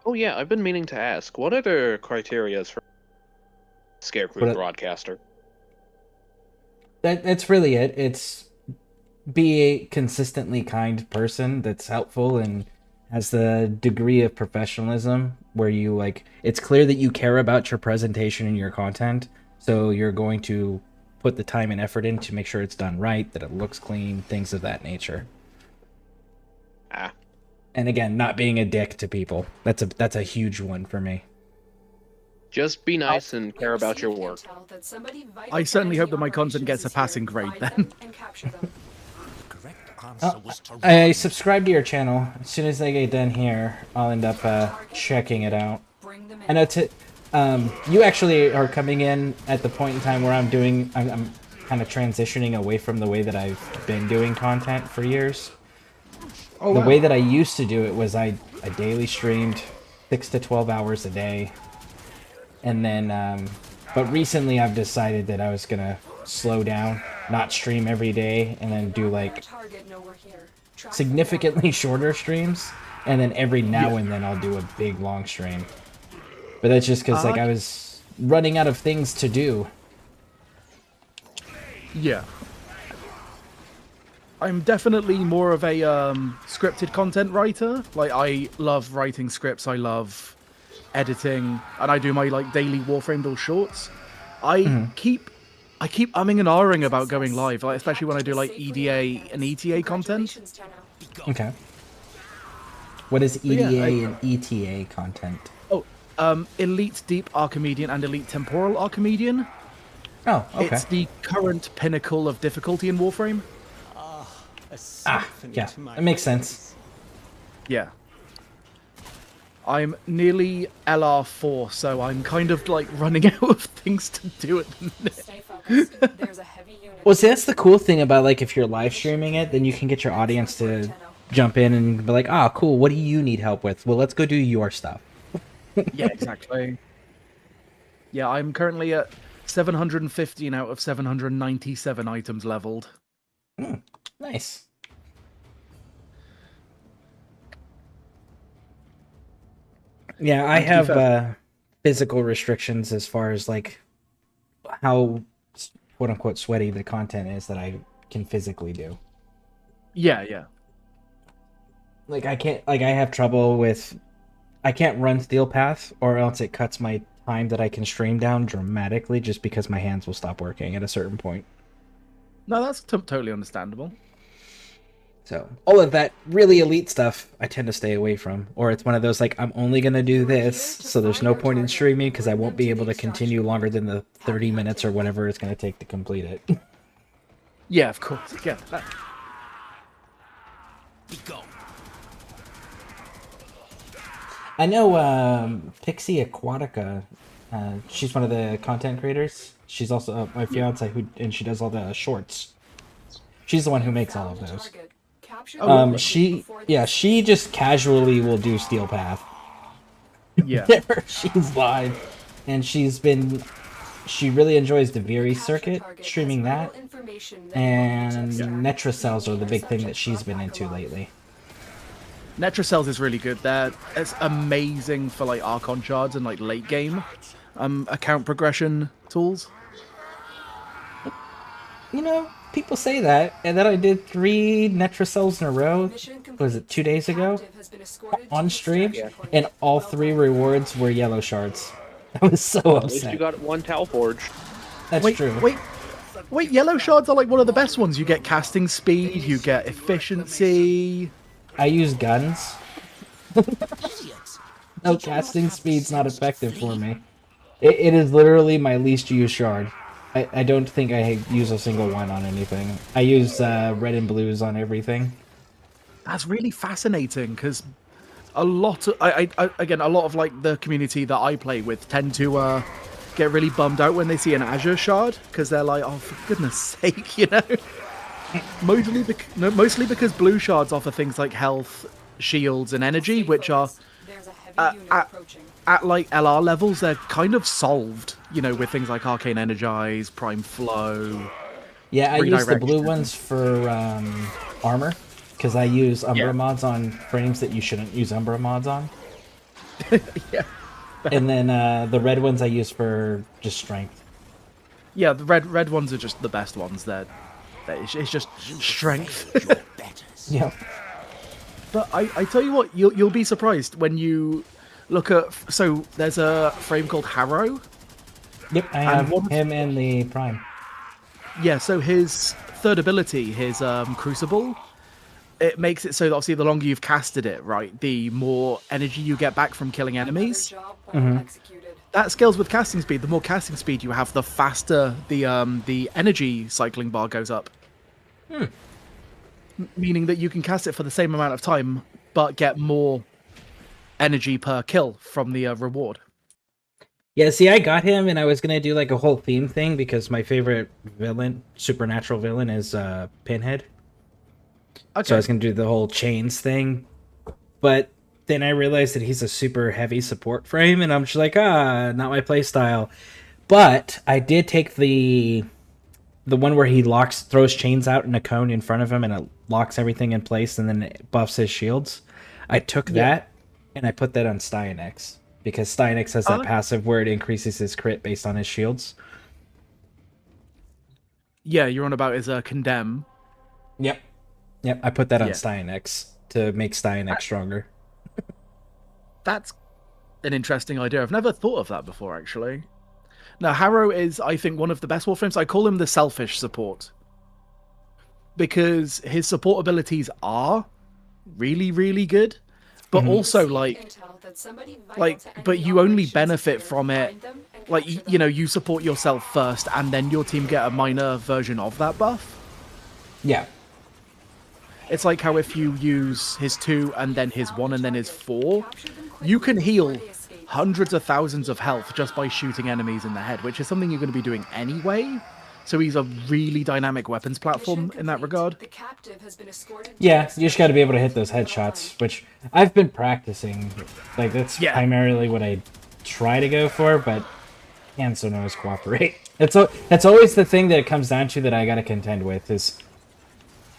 Oh yeah, I've been meaning to ask, what are the criteria for ScareCrew broadcaster? That's really it. It's be a consistently kind person that's helpful and has the degree of professionalism where you like it's clear that you care about your presentation and your content, so you're going to put the time and effort in to make sure it's done right, that it looks clean, things of that nature. And again, not being a dick to people. That's a huge one for me. Just be nice and care about your work. I certainly hope that my content gets a passing grade then. I subscribe to your channel. As soon as I get done here, I'll end up checking it out. I know you actually are coming in at the point in time where I'm kind of transitioning away from the way that I've been doing content for years. Oh, the wow. way that I used to do it was I daily streamed 6 to 12 hours a day. And then, but recently I've decided that I was going to slow down, not stream every day, and then do like significantly shorter streams. And then every now and then I'll do a big long stream. But that's just because like I was running out of things to do. Yeah. I'm definitely more of a scripted content writer. Like, I love writing scripts, I love editing, and I do my like daily Warframe build shorts. I keep umming and ahhing about going live, like especially when I do like EDA and ETA content. Okay. What is EDA and ETA content? Oh, Elite Deep Archimedean and Elite Temporal Archimedean. Oh, okay. It's the current pinnacle of difficulty in Warframe. Yeah, it makes sense. Yeah. I'm nearly LR4, so I'm kind of like running out of things to do at the minute. Well, see, that's the cool thing about like if you're live streaming it, then you can get your audience to jump in and be like, "Ah, cool. What do you need help with? Well, let's go do your stuff." Yeah, exactly. Yeah, I'm currently at 715 out of 797 items leveled. Nice. Yeah, I have physical restrictions as far as like how quote unquote sweaty the content is that I can physically do. Yeah, yeah. Like I have trouble with I can't run Steel Path or else it cuts my time that I can stream down dramatically just because my hands will stop working at a certain point. No, that's totally understandable. So all of that really elite stuff I tend to stay away from, or it's one of those like I'm only gonna do this, so there's no point in streaming because I won't be able to continue longer than the 30 minutes or whatever it's gonna take to complete it. Yeah, of course. Yeah. I know Pixie Aquatica. She's one of the content creators. She's also my fiance and she does all the shorts. She's the one who makes all of those. She just casually will do Steel Path. Yeah. Whenever she's live, and she really enjoys the Viri circuit, streaming that, and Netra cells are the big thing that she's been into lately. Netra cells is really good. It's amazing for like Archon shards and like late game account progression tools. You know, people say that, and then I did 3 Netra cells in a row. Was it 2 days ago? On stream, and all 3 rewards were yellow shards. I was so upset. At least you got 1 Tal Forge. That's true. Wait, yellow shards are like one of the best ones. You get casting speed, you get efficiency. I use guns. No, casting speed's not effective for me. It is literally my least used shard. I don't think I use a single one on anything. I use red and blues on everything. That's really fascinating because a lot of a lot of like the community that I play with tend to get really bummed out when they see an Azure shard because they're like, oh, for goodness sake, you know. Mostly because blue shards offer things like health, shields, and energy, which are at like LR levels, they're kind of solved, you know, with things like Arcane Energize, Prime Flow. Yeah, I use the blue ones for armor, because I use Umbra mods on frames that you shouldn't use Umbra mods on. Yeah. And then the red ones I use for just strength. Yeah, the red ones are just the best ones. It's just strength. Yeah. But I tell you what, you'll be surprised when you look at. So there's a frame called Harrow. Yep, I have him and the Prime. Yeah, so his third ability, his Crucible, it makes it so that obviously the longer you've casted it, right, the more energy you get back from killing enemies. That scales with casting speed. The more casting speed you have, the faster the energy cycling bar goes up. Meaning that you can cast it for the same amount of time, but get more energy per kill from the reward. Yeah, see, I got him, and I was gonna do like a whole theme thing because my favorite villain, supernatural villain, is Pinhead. Okay. So I was gonna do the whole chains thing, but then I realized that he's a super heavy support frame, and I'm just like, not my play style. But I did take the one where he throws chains out in a cone in front of him, and it locks everything in place, and then it buffs his shields. I took that, and I put that on Steinix. Because Steinix has that passive where it increases his crit based on his shields. Yeah, you're on about his Condemn. Yep, I put that on Steinix to make Steinix stronger. That's an interesting idea. I've never thought of that before, actually. Now, Harrow is, I think, one of the best Warframes. I call him the selfish support. Because his support abilities are really, really good. But also, but you only benefit from it, you support yourself first, and then your team get a minor version of that buff. Yeah. It's like how if you use his 2, and then his 1, and then his 4, you can heal hundreds of thousands of health just by shooting enemies in the head, which is something you're going to be doing anyway. So he's a really dynamic weapons platform in that regard. Yeah, you just got to be able to hit those headshots, which I've been practicing. Like, that's primarily what I try to go for, but can't so always cooperate. That's always the thing that it comes down to that I got to contend with, is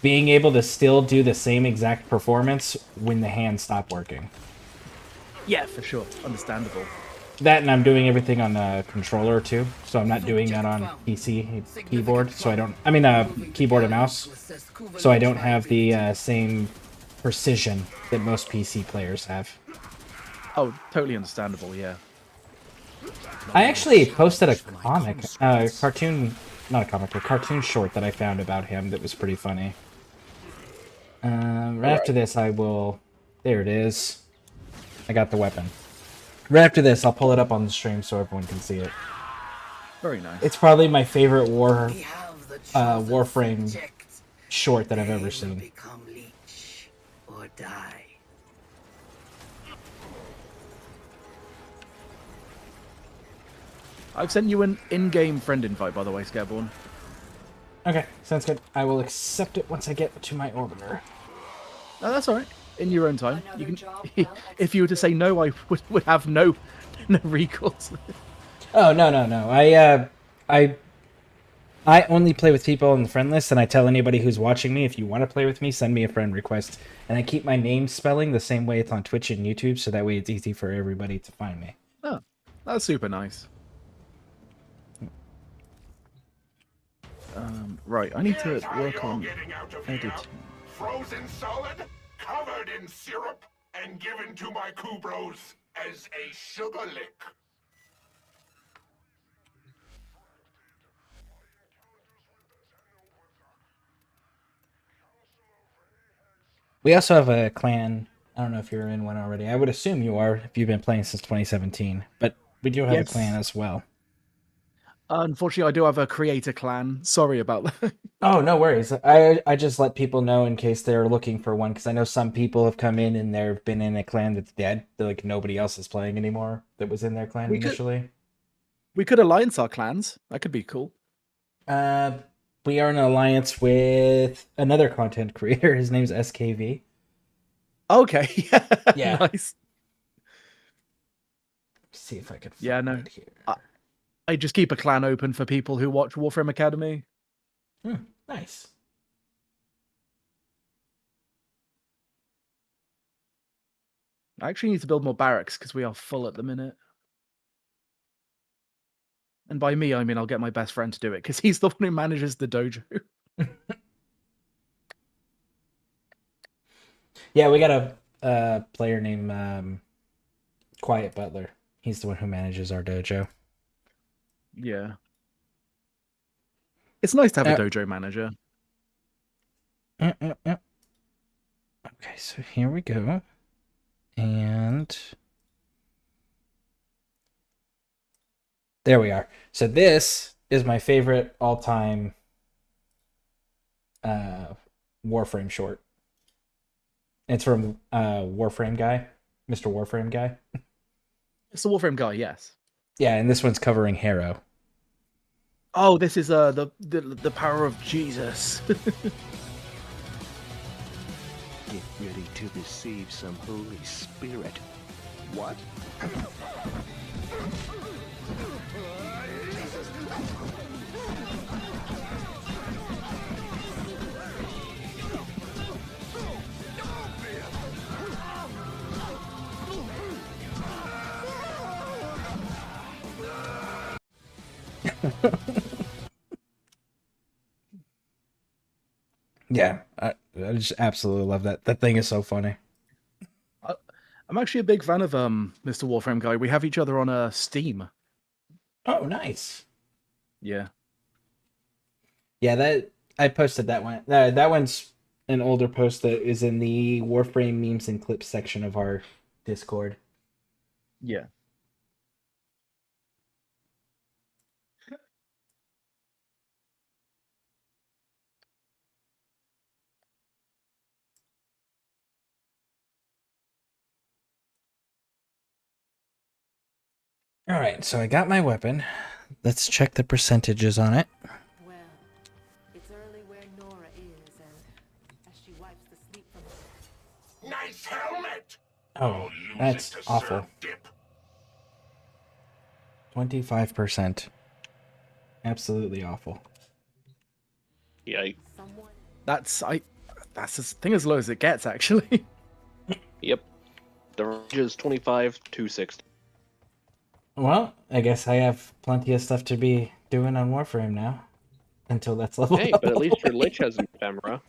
being able to still do the same exact performance when the hands stop working. Yeah, for sure. Understandable. That, and I'm doing everything on the controller too, so I'm not doing that on PC keyboard. So I don't. I mean, keyboard and mouse. So I don't have the same precision that most PC players have. Oh, totally understandable. Yeah. I actually posted a comic, cartoon, not a comic, a cartoon short that I found about him that was pretty funny. Right after this, I will. There it is. I got the weapon. Right after this, I'll pull it up on the stream so everyone can see it. Very nice. It's probably my favorite Warframe short that I've ever seen. Or die. I've sent you an in-game friend invite, by the way, Scareborne. Okay, sounds good. I will accept it once I get to my orbiter. No, that's all right. In your own time. You can. If you were to say no, I would have no recourse. Oh no! I only play with people on the friend list, and I tell anybody who's watching me, if you want to play with me, send me a friend request. And I keep my name spelling the same way it's on Twitch and YouTube, so that way it's easy for everybody to find me. Oh, that's super nice. Right, I need to work on editing. Frozen solid, covered in syrup, and given to my Kubros as a sugar lick. We also have a clan. I don't know if you're in one already. I would assume you are if you've been playing since 2017. But we do have a clan as well. Unfortunately, I do have a creator clan. Sorry about that. Oh, no worries. I just let people know in case they're looking for one, because I know some people have come in and they've been in a clan that's dead. They're like, nobody else is playing anymore that was in their clan initially. We could alliance our clans. That could be cool. We are in an alliance with another content creator. His name's SKV. Okay. Yeah. Nice. See if I can find it here. I just keep a clan open for people who watch Warframe Academy. Nice. I actually need to build more barracks because we are full at the minute. And by me, I mean I'll get my best friend to do it because he's the one who manages the dojo. Yeah, we got a player named Quiet Butler. He's the one who manages our dojo. Yeah. It's nice to have a dojo manager. Okay, so here we go. And there we are. So this is my favorite all-time Warframe short. It's from Warframe guy, Mr. Warframe guy. It's the Warframe guy, yes. Yeah, and this one's covering Harrow. Oh, this is the power of Jesus. Get ready to receive some Holy Spirit. What? Yeah, I just absolutely love that. That thing is so funny. I'm actually a big fan of Mr. Warframe guy. We have each other on Steam. Oh, nice. Yeah. Yeah, that I posted that one. That one's an older post that is in the Warframe memes and clips section of our Discord. Yeah. All right, so I got my weapon. Let's check the percentages on it. Well, it's early where Nora is, and as she wipes the sleep from her. Nice helmet! Oh, that's awful. 25%. Absolutely awful. Yikes. That's as thing as low as it gets, actually. Yep. The range is 25 to 60. Well, I guess I have plenty of stuff to be doing on Warframe now. Until that's leveled Hey, up. but at least your Lich has an ephemera.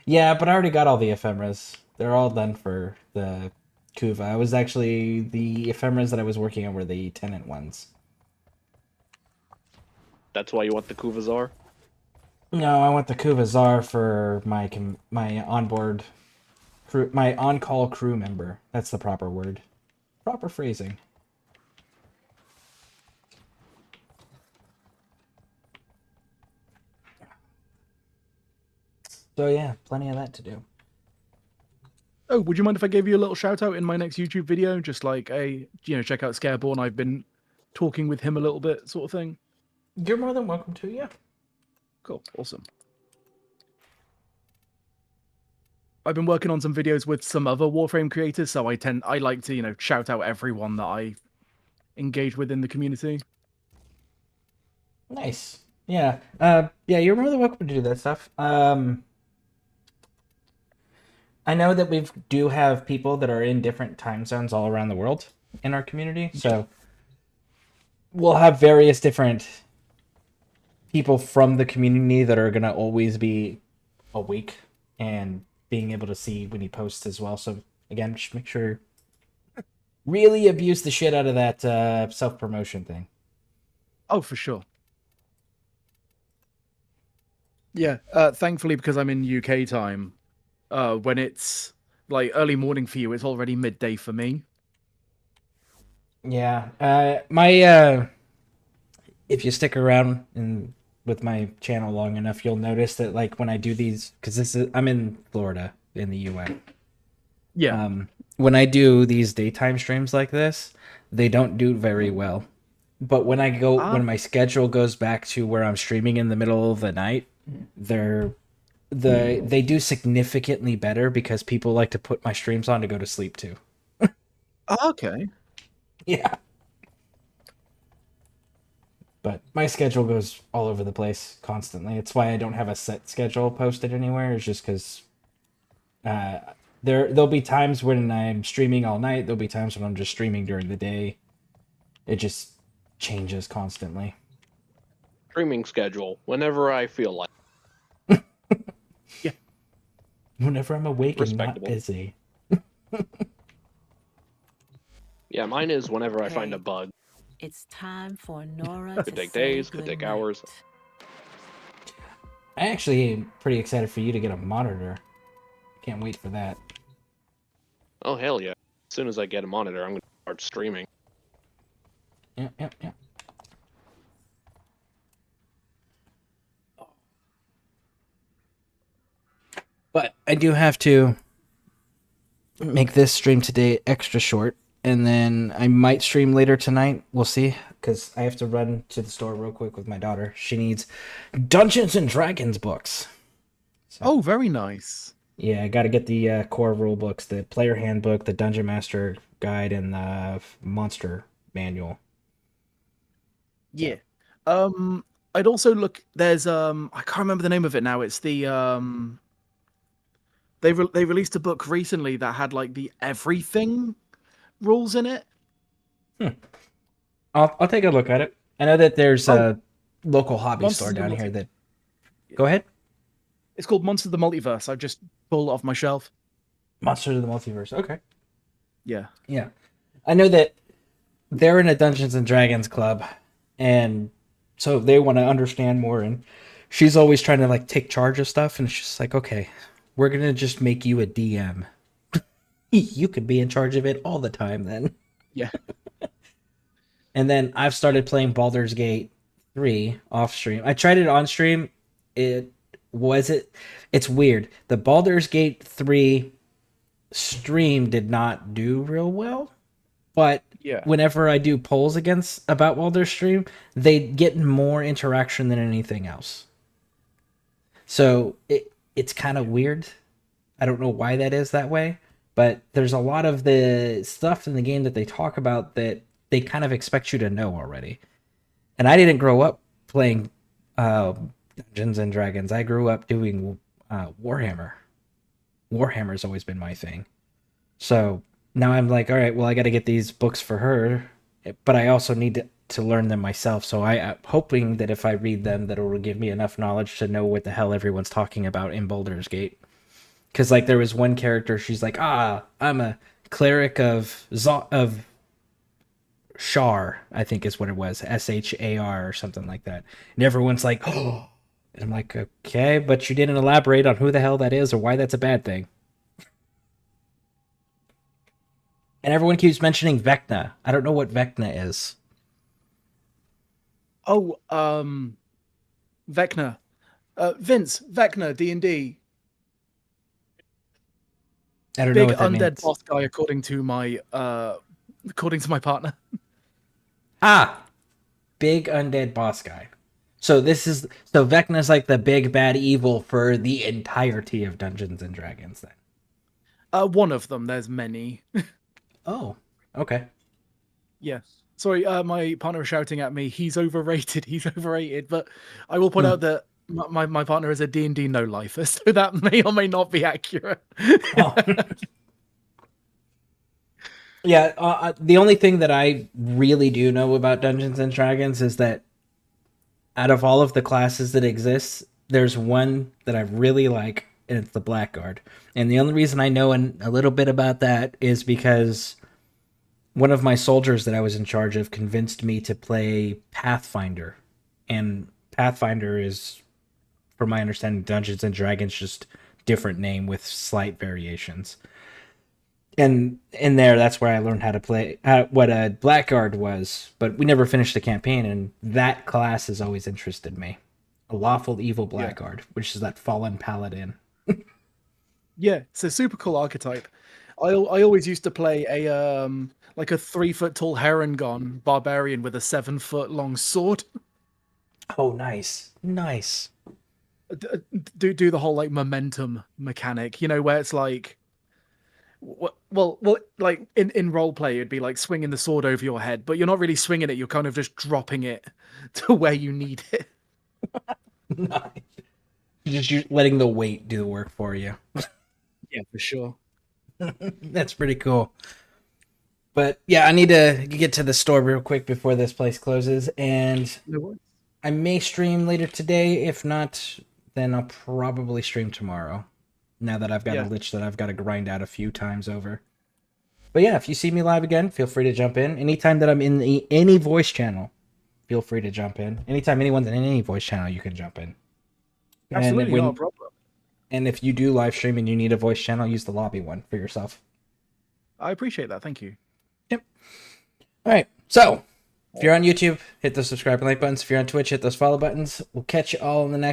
Yeah, but I already got all the ephemeras. They're all done for the Kuva. I was actually... The ephemeras that I was working on were the tenant ones. That's why you want the Kuvazar? No, I want the Kuvazar for my onboard crew, my on-call crew member. That's the proper word. Proper phrasing. So yeah, plenty of that to do. Oh, would you mind if I gave you a little shout out in my next YouTube video? Just like check out Scareborne. I've been talking with him a little bit, sort of thing. You're more than welcome to, yeah. Cool, awesome. I've been working on some videos with some other Warframe creators, so I like to, shout out everyone that I engage with in the community. Nice. Yeah. Yeah, you're more than welcome to do that stuff. I know that we do have people that are in different time zones all around the world in our community, so we'll have various different people from the community that are going to always be awake and being able to see when he posts as well. So again, just make sure really abuse the shit out of that self-promotion thing. Oh, for sure. Yeah, thankfully, because I'm in UK time, when it's like early morning for you, it's already midday for me. Yeah, if you stick around with my channel long enough, you'll notice that like when I do these, because I'm in Florida in the US. Yeah. When I do these daytime streams like this, they don't do very well. But when when my schedule goes back to where I'm streaming in the middle of the night, they do significantly better because people like to put my streams on to go to sleep too. Okay. Yeah. But my schedule goes all over the place constantly. It's why I don't have a set schedule posted anywhere. It's just because there'll be times when I'm streaming all night. There'll be times when I'm just streaming during the day. It just changes constantly. Streaming schedule, whenever I feel like. Whenever I'm awake and not Respectable. busy. Yeah, mine is whenever I find a Okay. bug. It's time for Nora Could to take say days, could take goodnight. hours. I actually am pretty excited for you to get a monitor. Can't wait for that. Oh, hell yeah. As soon as I get a monitor, I'm going to start streaming. Yeah. But I do have to make this stream today extra short, and then I might stream later tonight. We'll see, because I have to run to the store real quick with my daughter. She needs Dungeons and Dragons books. So, Oh, very nice. yeah, I got to get the core rule books, the player handbook, the Dungeon Master guide, and the monster manual. Yeah. I'd also look. There's I can't remember the name of it now. It's the they released a book recently that had like the everything rules in it. I'll take a look at it. I know that there's a local hobby Monsters store of the down Multi- here that. Go ahead. It's called Monsters of the Multiverse. I've just pulled it off my shelf. Monsters of the Multiverse. Okay. Yeah. Yeah. I know that they're in a Dungeons and Dragons club, and so they want to understand more, and she's always trying to like take charge of stuff, and it's just like, okay, we're gonna just make you a DM. You could be in charge of it all the time then. Yeah. And then I've started playing Baldur's Gate 3 off stream. I tried it on stream. It's weird. The Baldur's Gate 3 stream did not do real well. But Yeah. whenever I do polls about Baldur's stream, they get more interaction than anything else. So it's kind of weird. I don't know why that is that way, but there's a lot of the stuff in the game that they talk about that they kind of expect you to know already. And I didn't grow up playing Dungeons and Dragons. I grew up doing Warhammer. Warhammer's always been my thing. So now I'm like, all right, well, I got to get these books for her, but I also need to learn them myself. So I'm hoping that if I read them, that it will give me enough knowledge to know what the hell everyone's talking about in Baldur's Gate. Because like there was one character, she's like, I'm a cleric of Shar, I think is what it was, Shar or something like that. And everyone's like, oh. And I'm like, okay, but you didn't elaborate on who the hell that is or why that's a bad thing. And everyone keeps mentioning Vecna. I don't know what Vecna is. Oh, Vecna. Vince, Vecna, D&D. I don't know Big what that undead means. boss guy, according to my partner. Big undead boss guy. So Vecna's like the big bad evil for the entirety of Dungeons and Dragons then. One of them. There's many. Oh, okay. Yeah. Sorry, my partner was shouting at me. He's overrated. He's overrated. But I will point out that my partner is a D&D no-lifer, so that may or may not be accurate. Oh. Yeah, the only thing that I really do know about Dungeons and Dragons is that out of all of the classes that exist, there's one that I really like, and it's the Blackguard. And the only reason I know a little bit about that is because one of my soldiers that I was in charge of convinced me to play Pathfinder. And Pathfinder is, from my understanding, Dungeons and Dragons, just different name with slight variations. And in there, that's where I learned how to play what a Blackguard was. But we never finished the campaign, and that class has always interested me. A lawful evil Blackguard, which is that fallen paladin. Yeah, it's a super cool archetype. I always used to play a like a 3-foot tall Herongon barbarian with a 7-foot long sword. Oh, nice. Do the whole like momentum mechanic, where it's like, well, like in role play, it'd be like swinging the sword over your head, but you're not really swinging it. You're kind of just dropping it to where you need it. Nice. You're letting the weight do the work for you. Yeah, for sure. That's pretty cool. But yeah, I need to get to the store real quick before this place closes, and I may stream later today. If not, then I'll probably stream tomorrow. now that I've got Yeah. a lich that I've got to grind out a few times over. But yeah, if you see me live again, feel free to jump in. Anytime that I'm in any voice channel, feel free to jump in. Anytime anyone's in any voice channel, you can jump in. Absolutely, and not a problem. And if you do live stream and you need a voice channel, use the lobby one for yourself. I appreciate that. Thank you. Yep. All right. So, if you're on YouTube, hit the subscribe and like buttons. If you're on Twitch, hit those follow buttons. We'll catch you all in the next